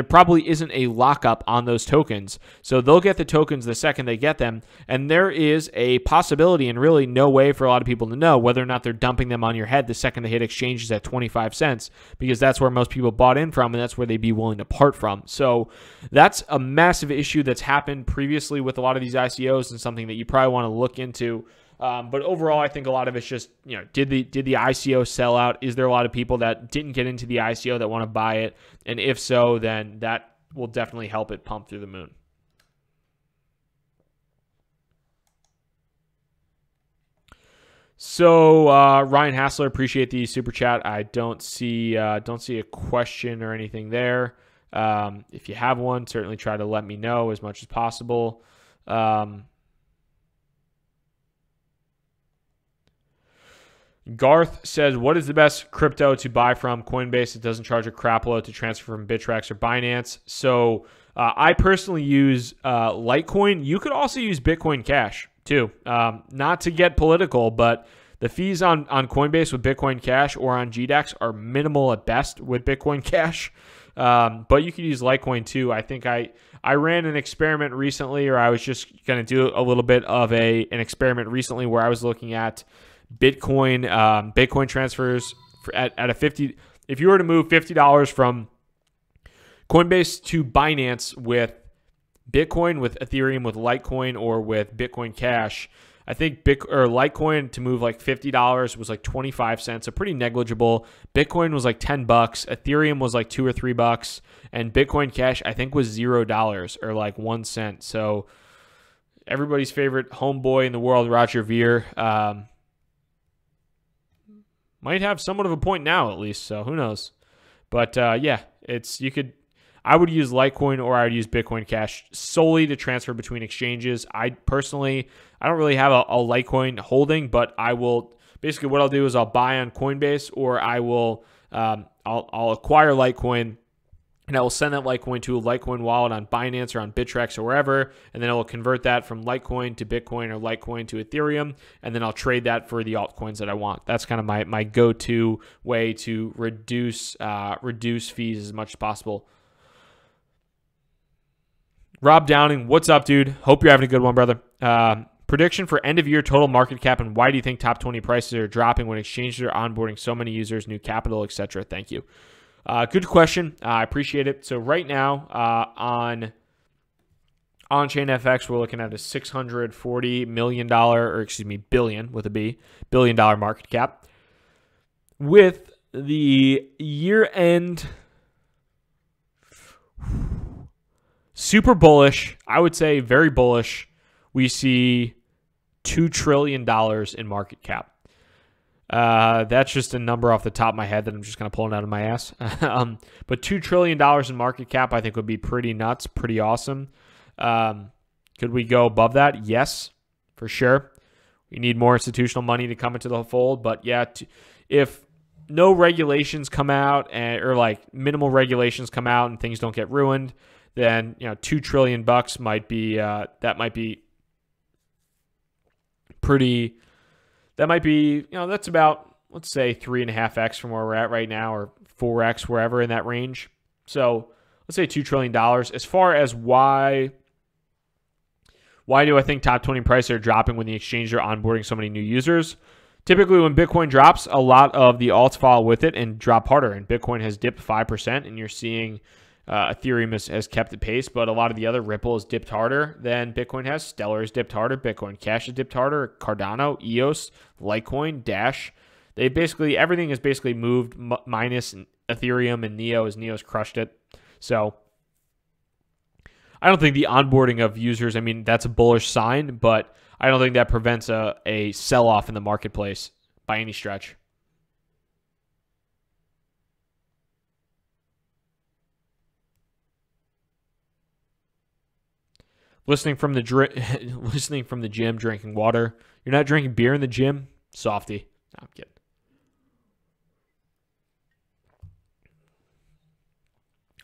probably isn't a lockup on those tokens. So they'll get the tokens the second they get them. And there is a possibility and really no way for a lot of people to know whether or not they're dumping them on your head the second they hit exchanges at 25 cents, because that's where most people bought in from and that's where they'd be willing to part from. So that's a massive issue that's happened previously with a lot of these ICOs and something that you probably want to look into. But overall, I think a lot of it's just, did the ICO sell out? Is there a lot of people that didn't get into the ICO that want to buy it? And if so, then that will definitely help it pump through the moon. So Ryan Hassler, appreciate the super chat. I don't see a question or anything there. If you have one, certainly try to let me know as much as possible. Garth says, what is the best crypto to buy from? Coinbase. It doesn't charge a crap load to transfer from Bittrex or Binance. So I personally use Litecoin. You could also use Bitcoin Cash too. Not to get political, but the fees on Coinbase with Bitcoin Cash or on GDEX are minimal at best with Bitcoin Cash. But you could use Litecoin too. I think I ran an experiment recently, or I was just going to do a little bit of an experiment recently where I was looking at Bitcoin transfers at a 50. If you were to move $50 from Coinbase to Binance with Bitcoin, with Ethereum, with Litecoin, or with Bitcoin Cash, I think Litecoin to move like $50 was like 25 cents, so pretty negligible. Bitcoin was like $10, Ethereum was like $2 or $3, and Bitcoin Cash I think was $0 or like 1 cent. So everybody's favorite homeboy in the world, Roger Ver, might have somewhat of a point now at least, so who knows. But yeah, I would use Litecoin or I would use Bitcoin Cash solely to transfer between exchanges. I don't really have a Litecoin holding, but I will basically what I'll do is I'll buy on Coinbase, or I'll acquire Litecoin, and I will send that Litecoin to a Litecoin wallet on Binance or on Bittrex or wherever, and then I will convert that from Litecoin to Bitcoin or Litecoin to Ethereum, and then I'll trade that for the altcoins that I want. That's kind of my go-to way to reduce fees as much as possible. Rob Downing, what's up, dude? Hope you're having a good one, brother. Prediction for end-of-year total market cap, and why do you think top 20 prices are dropping when exchanges are onboarding so many users, new capital, etc.? Thank you. Good question. I appreciate it. So right now on on-chain FX, we're looking at a $640 million, or excuse me, billion with a B, $1 billion market cap. With the year-end super bullish, I would say very bullish, we see $2 trillion in market cap. That's just a number off the top of my head that I'm just kind of pulling out of my ass. But $2 trillion in market cap, I think, would be pretty nuts, pretty awesome. Could we go above that? Yes, for sure. You need more institutional money to come into the fold. But yeah, if no regulations come out or like minimal regulations come out and things don't get ruined, then $2 trillion might be that might be pretty. That might be that's about, let's say, 3.5x from where we're at right now, or 4x wherever in that range. So let's say $2 trillion. As far as why do I think top 20 prices are dropping when the exchanges are onboarding so many new users? Typically, when Bitcoin drops, a lot of the alts follow with it and drop harder. And Bitcoin has dipped 5%, and you're seeing Ethereum has kept the pace, but a lot of the other Ripple has dipped harder than Bitcoin has. Stellar has dipped harder. Bitcoin Cash has dipped harder. Cardano, EOS, Litecoin, Dash. Everything has basically moved minus Ethereum and Neo, as Neo's crushed it. So I don't think the onboarding of users, that's a bullish sign, but I don't think that prevents a sell-off in the marketplace by any stretch. Listening from the gym, drinking water. You're not drinking beer in the gym? Softy. No, I'm kidding.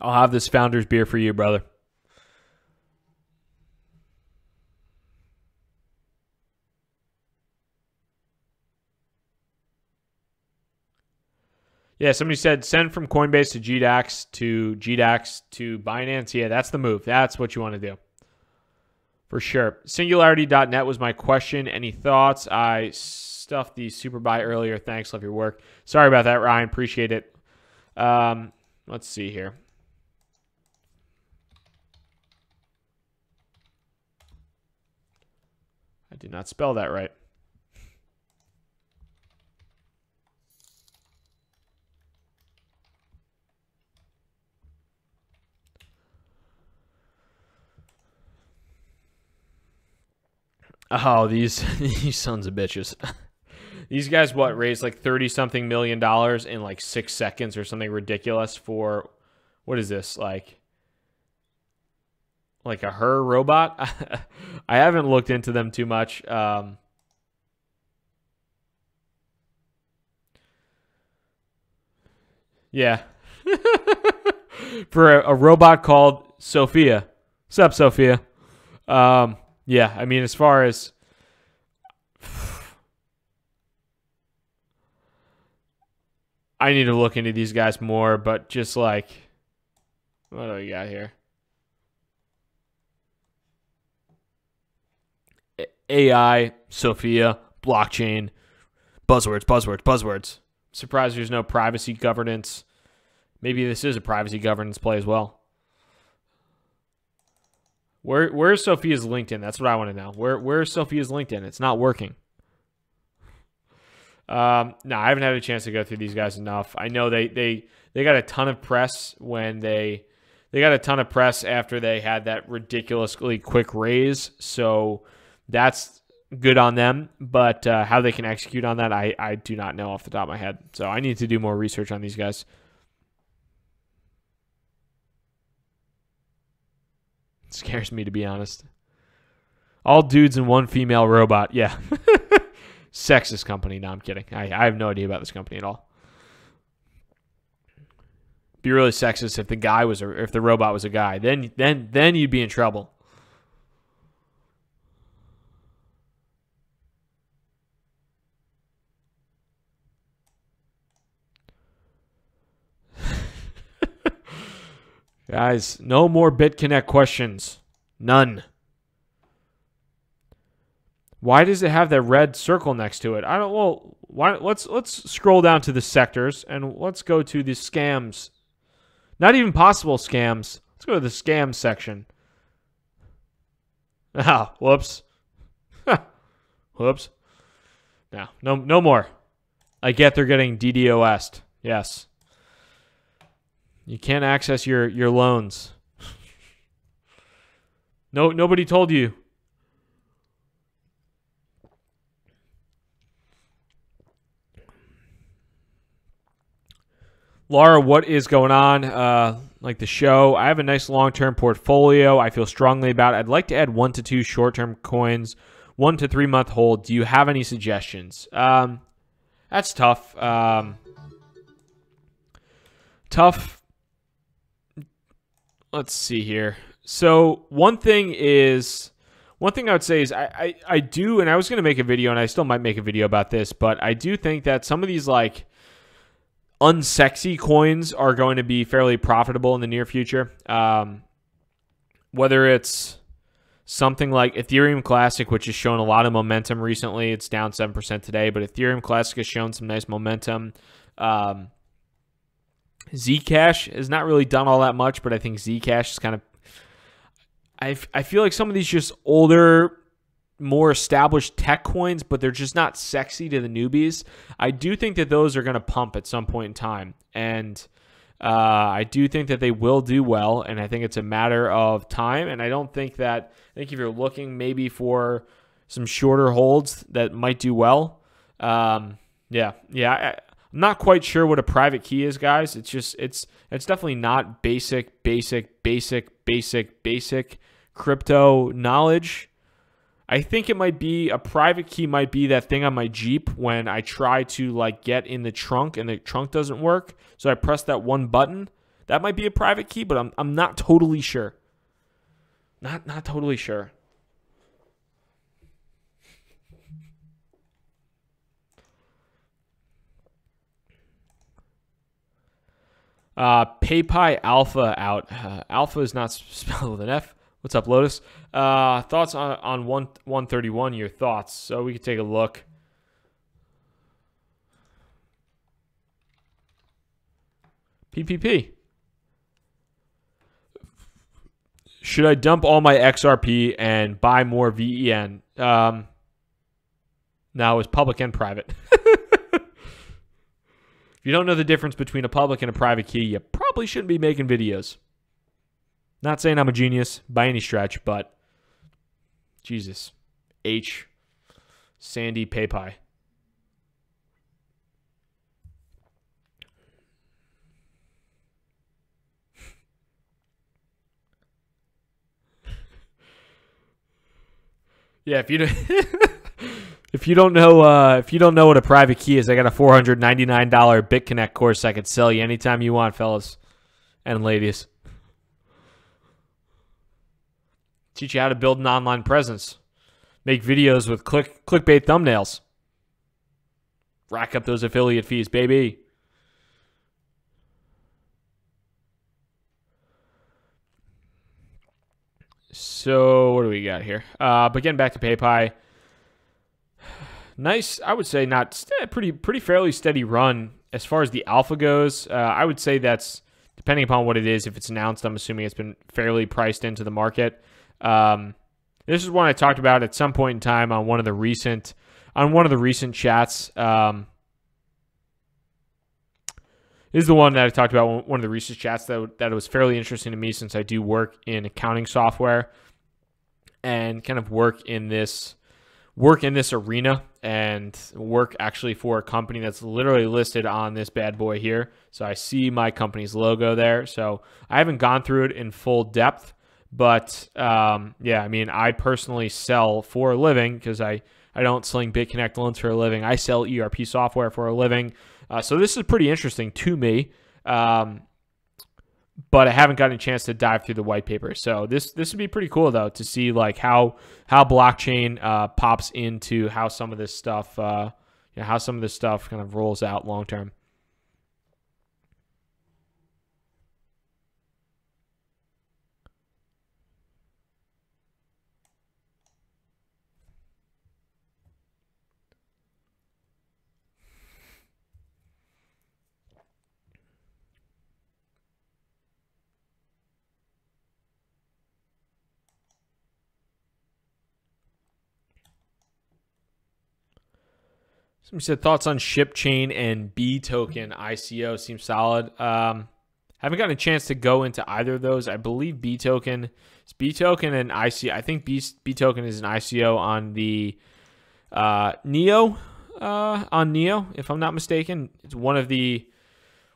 I'll have this Founder's beer for you, brother. Yeah, somebody said send from Coinbase to GDAX to Binance. Yeah, that's the move. That's what you want to do. For sure. Singularity.net was my question. Any thoughts? I stuffed the super buy earlier. Thanks. Love your work. Sorry about that, Ryan. Appreciate it. Let's see here. I did not spell that right. Oh, these sons of bitches. These guys, raised like $30-something million in like 6 seconds or something ridiculous for, what is this, like a her robot? I haven't looked into them too much. Yeah. For a robot called Sophia. What's up, Sophia? Yeah, as far as I need to look into these guys more, but just like, what do we got here? AI, Sophia, blockchain, buzzwords. Surprised there's no privacy governance. Maybe this is a privacy governance play as well. Where's Sophia's LinkedIn? That's what I want to know. Where's Sophia's LinkedIn? It's not working. No, I haven't had a chance to go through these guys enough. I know they got a ton of press when they got a ton of press after they had that ridiculously quick raise. So that's good on them. But how they can execute on that, I do not know off the top of my head. So I need to do more research on these guys. It scares me, to be honest. All dudes and one female robot. Yeah. Sexist company. No, I'm kidding. I have no idea about this company at all. Be really sexist if if the robot was a guy. Then you'd be in trouble. Guys, no more BitConnect questions. None. Why does it have that red circle next to it? Let's scroll down to the sectors and let's go to the scams. Not even possible scams. Let's go to the scams section. Ah, whoops. Whoops. No more. I get they're getting DDoS'd. Yes. You can't access your loans. Nobody told you. Laura, what is going on? Like the show, I have a nice long-term portfolio I feel strongly about. I'd like to add 1 to 2 short-term coins 1 to 3 month hold. Do you have any suggestions? That's tough. Tough. Let's see here. So one thing I would say is I do, and I was going to make a video, and I still might make a video about this, but I do think that some of these like unsexy coins are going to be fairly profitable in the near future. Whether it's something like Ethereum Classic, which has shown a lot of momentum recently. It's down 7% today, but Ethereum Classic has shown some nice momentum. Zcash has not really done all that much, but I think Zcash is kind of... I feel like some of these just older, more established tech coins, but they're just not sexy to the newbies. I do think that those are going to pump at some point in time, and I do think that they will do well, and I think it's a matter of time. And I think if you're looking maybe for some shorter holds that might do well, I'm not quite sure what a private key is, guys. It's definitely not basic crypto knowledge. I think it might be a private key, might be that thing on my Jeep when I try to like get in the trunk and the trunk doesn't work. So I press that one button. That might be a private key, but I'm not totally sure. Not totally sure. PayPy Alpha out. Alpha is not spelled with an F. What's up, Lotus? Thoughts on 131, your thoughts. So we could take a look. PPP. Should I dump all my XRP and buy more VEN? Now it's public and private. If you don't know the difference between a public and a private key, you probably shouldn't be making videos. Not saying I'm a genius by any stretch, but Jesus. H. Sandy PayPy. Yeah, if you don't know what a private key is, I got a $499 BitConnect course I could sell you anytime you want, fellas and ladies. Teach you how to build an online presence. Make videos with clickbait thumbnails. Rack up those affiliate fees, baby. So what do we got here? But getting back to PayPy. Nice, I would say pretty fairly steady run as far as the alpha goes. I would say that's, depending upon what it is, if it's announced, I'm assuming it's been fairly priced into the market. This is one I talked about at some point in time on one of the recent chats. This is the one that I talked about, one of the recent chats that was fairly interesting to me, since I do work in accounting software and kind of work in this arena, and work actually for a company that's literally listed on this bad boy here. So I see my company's logo there. So I haven't gone through it in full depth, but yeah, I mean, I personally sell for a living, because I don't sling BitConnect loans for a living. I sell ERP software for a living. So this is pretty interesting to me, but I haven't gotten a chance to dive through the white paper. So this would be pretty cool, though, to see like how blockchain pops into how some of this stuff kind of rolls out long term. Somebody said thoughts on ShipChain and B token ICO seems solid. Haven't gotten a chance to go into either of those. I believe B token and ICO. I think B token is an ICO on the Neo on Neo, if I'm not mistaken. It's one of the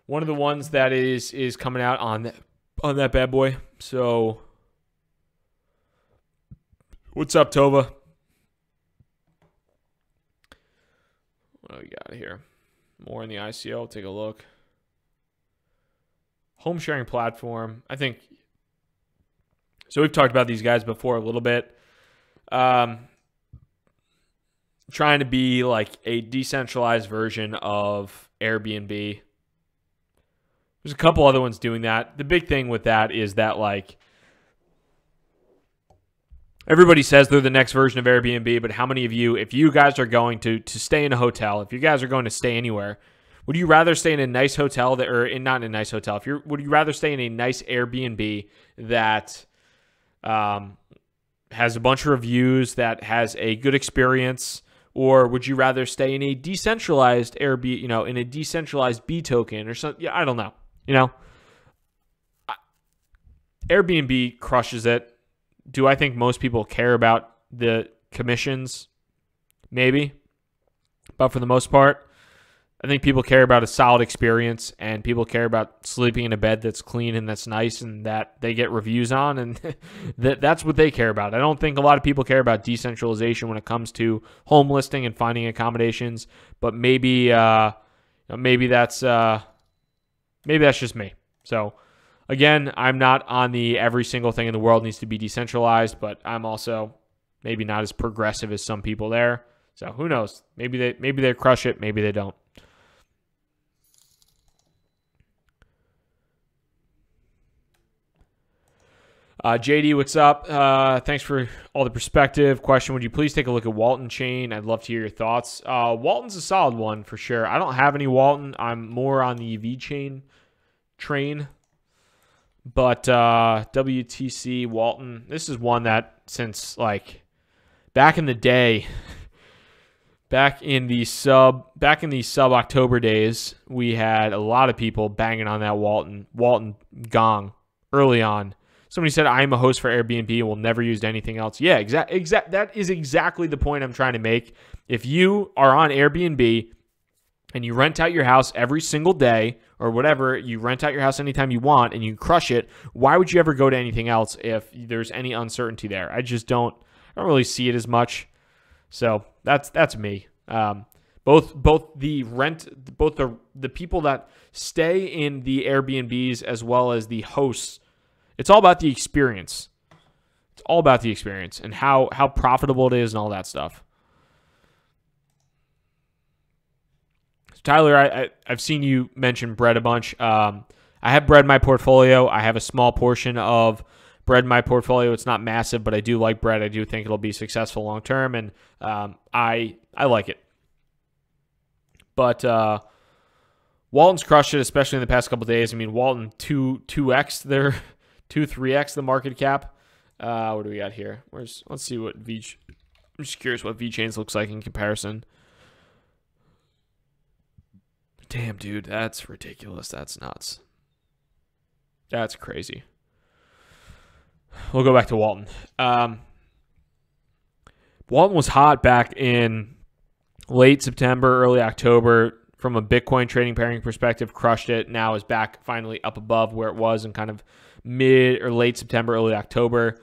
ones that is coming out on that bad boy. So what's up, Tova? What do we got here? More in the ICO. Take a look. Home sharing platform. I think. So we've talked about these guys before a little bit. Trying to be like a decentralized version of Airbnb. There's a couple other ones doing that. The big thing with that is that like everybody says they're the next version of Airbnb, but how many of you, if you guys are going to stay in a hotel, if you guys are going to stay anywhere, would you rather stay in a nice hotel that, or not in a nice hotel? Would you rather stay in a nice Airbnb that has a bunch of reviews, that has a good experience, or would you rather stay in a decentralized Airbnb, in a decentralized B token or something? Yeah, I don't know. Airbnb crushes it. Do I think most people care about the commissions? Maybe. But for the most part, I think people care about a solid experience, and people care about sleeping in a bed that's clean and that's nice and that they get reviews on, and that's what they care about. I don't think a lot of people care about decentralization when it comes to home listing and finding accommodations, but maybe that's just me. So again, I'm not on the every single thing in the world needs to be decentralized, but I'm also maybe not as progressive as some people there. So who knows? Maybe they crush it, maybe they don't. JD, what's up? Thanks for all the perspective. Question, would you please take a look at Walton Chain? I'd love to hear your thoughts. Walton's a solid one for sure. I don't have any Walton. I'm more on the VeChain train. But WTC, Walton, this is one that since like back in the day, back in the sub October days, we had a lot of people banging on that Walton gong early on. Somebody said, I am a host for Airbnb and will never use anything else. Yeah, that is exactly the point I'm trying to make. If you are on Airbnb and you rent out your house every single day or whatever, you rent out your house anytime you want and you crush it, why would you ever go to anything else if there's any uncertainty there? I don't really see it as much. So that's me. Both the people that stay in the Airbnbs as well as the hosts, it's all about the experience. It's all about the experience and how profitable it is and all that stuff. So Tyler, I've seen you mention bread a bunch. I have bread in my portfolio. I have a small portion of bread in my portfolio. It's not massive, but I do like bread. I do think it'll be successful long term, and I like it. But Walton's crushed it, especially in the past couple of days. I mean, Walton 2x their 3x the market cap. What do we got here? Let's see what I'm just curious what VeChains looks like in comparison. Damn, dude, that's ridiculous. That's nuts. That's crazy. We'll go back to Walton. Walton was hot back in late September, early October. From a Bitcoin trading pairing perspective, crushed it. Now is back finally up above where it was in kind of mid or late September, early October.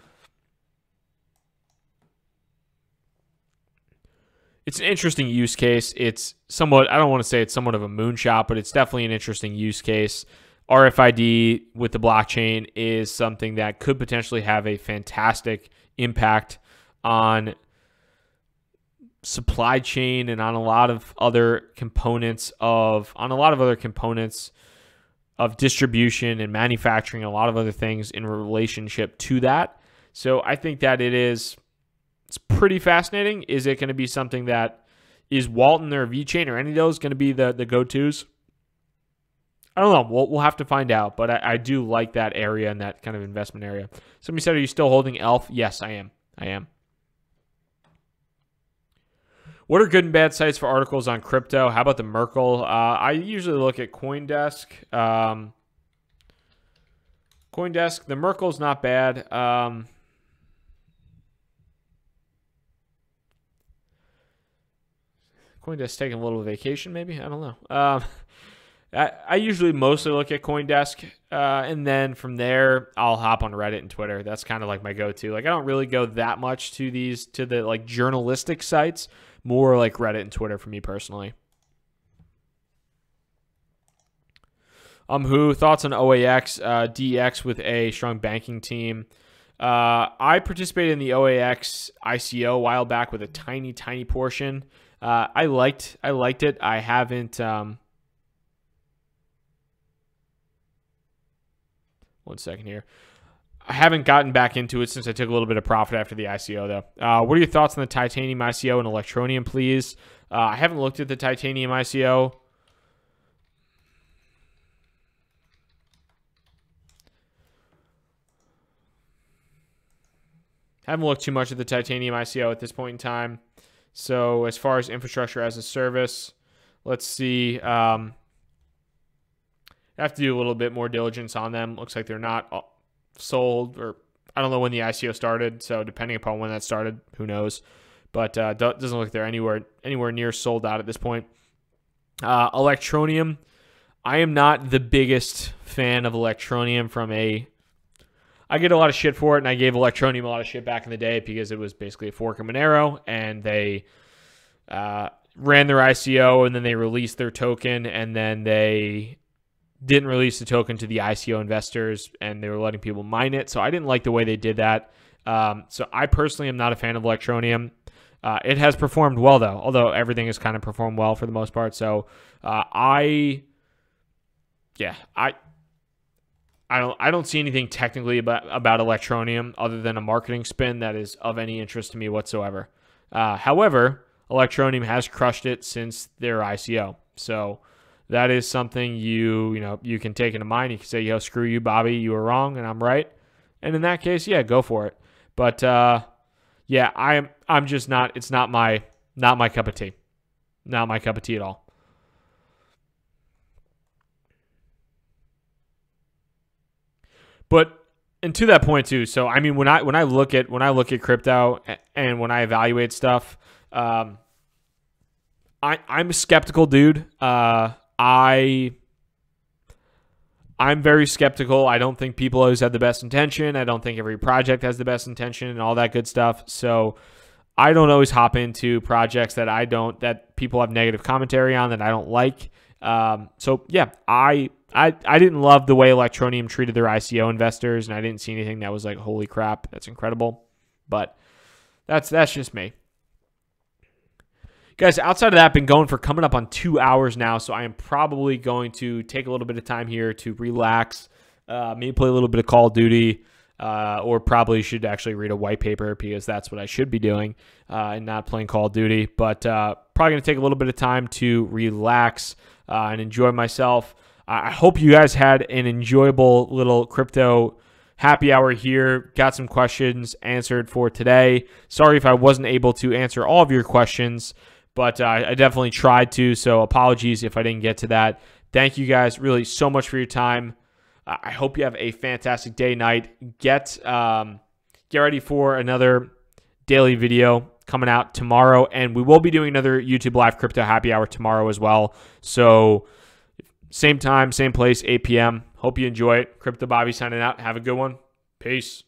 It's an interesting use case. It's somewhat, I don't want to say it's somewhat of a moonshot, but it's definitely an interesting use case. RFID with the blockchain is something that could potentially have a fantastic impact on supply chain and on a lot of other components of distribution and manufacturing, a lot of other things in relationship to that. So I think that it's pretty fascinating. Is it going to be something that is Walton or VeChain or any of those going to be the go-tos? I don't know. We'll have to find out, but I do like that area and that kind of investment area. Somebody said, are you still holding ELF? Yes, I am. What are good and bad sites for articles on crypto? How about the Merkle? I usually look at CoinDesk. The Merkle's not bad. CoinDesk taking a little vacation, maybe? I don't know. I usually mostly look at CoinDesk, and then from there, I'll hop on Reddit and Twitter. That's kind of like my go-to. Like, I don't really go that much to the like journalistic sites. More like Reddit and Twitter for me personally. Who? Thoughts on OAX, DEX with a strong banking team? I participated in the OAX ICO a while back with a tiny portion. I liked it. I haven't. One second here. I haven't gotten back into it since I took a little bit of profit after the ICO, though. What are your thoughts on the Titanium ICO and Electronium, please? I haven't looked at the Titanium ICO. Haven't looked too much at the Titanium ICO at this point in time. So as far as infrastructure as a service, let's see. I have to do a little bit more diligence on them. Looks like they're not sold, or I don't know when the ICO started. So depending upon when that started, who knows? But doesn't look like they're anywhere near sold out at this point. Electronium, I am not the biggest fan of Electronium from a. I get a lot of shit for it, and I gave Electronium a lot of shit back in the day because it was basically a fork of Monero, and they ran their ICO, and then they released their token, and then they didn't release the token to the ICO investors, and they were letting people mine it. So I didn't like the way they did that. So I personally am not a fan of Electronium. It has performed well, though, although everything has kind of performed well for the most part. So I don't see anything technically about Electronium other than a marketing spin that is of any interest to me whatsoever. However, Electronium has crushed it since their ICO. So that is something you can take into mind. You can say, yo, screw you, Bobby, you were wrong and I'm right. And in that case, yeah, go for it. But yeah, I'm just not, it's not my cup of tea. Not my cup of tea at all. But and to that point too, so I mean when I look at crypto and when I evaluate stuff, I'm a skeptical dude. I'm very skeptical. I don't think people always have the best intention. I don't think every project has the best intention and all that good stuff. So I don't always hop into projects that people have negative commentary on that I don't like. So yeah, I didn't love the way Electronium treated their ICO investors, and I didn't see anything that was like, holy crap, that's incredible. But that's just me. Guys, outside of that, I've been going for coming up on 2 hours now, so I am probably going to take a little bit of time here to relax, maybe play a little bit of Call of Duty, or probably should actually read a white paper because that's what I should be doing and not playing Call of Duty. But probably going to take a little bit of time to relax and enjoy myself. I hope you guys had an enjoyable little crypto happy hour here. Got some questions answered for today. Sorry if I wasn't able to answer all of your questions, but I definitely tried to, so apologies if I didn't get to that. Thank you guys really so much for your time. I hope you have a fantastic day, night. Get ready for another daily video coming out tomorrow, and we will be doing another YouTube Live Crypto Happy Hour tomorrow as well. So same time, same place, 8 p.m. Hope you enjoy it. Crypto Bobby signing out. Have a good one. Peace.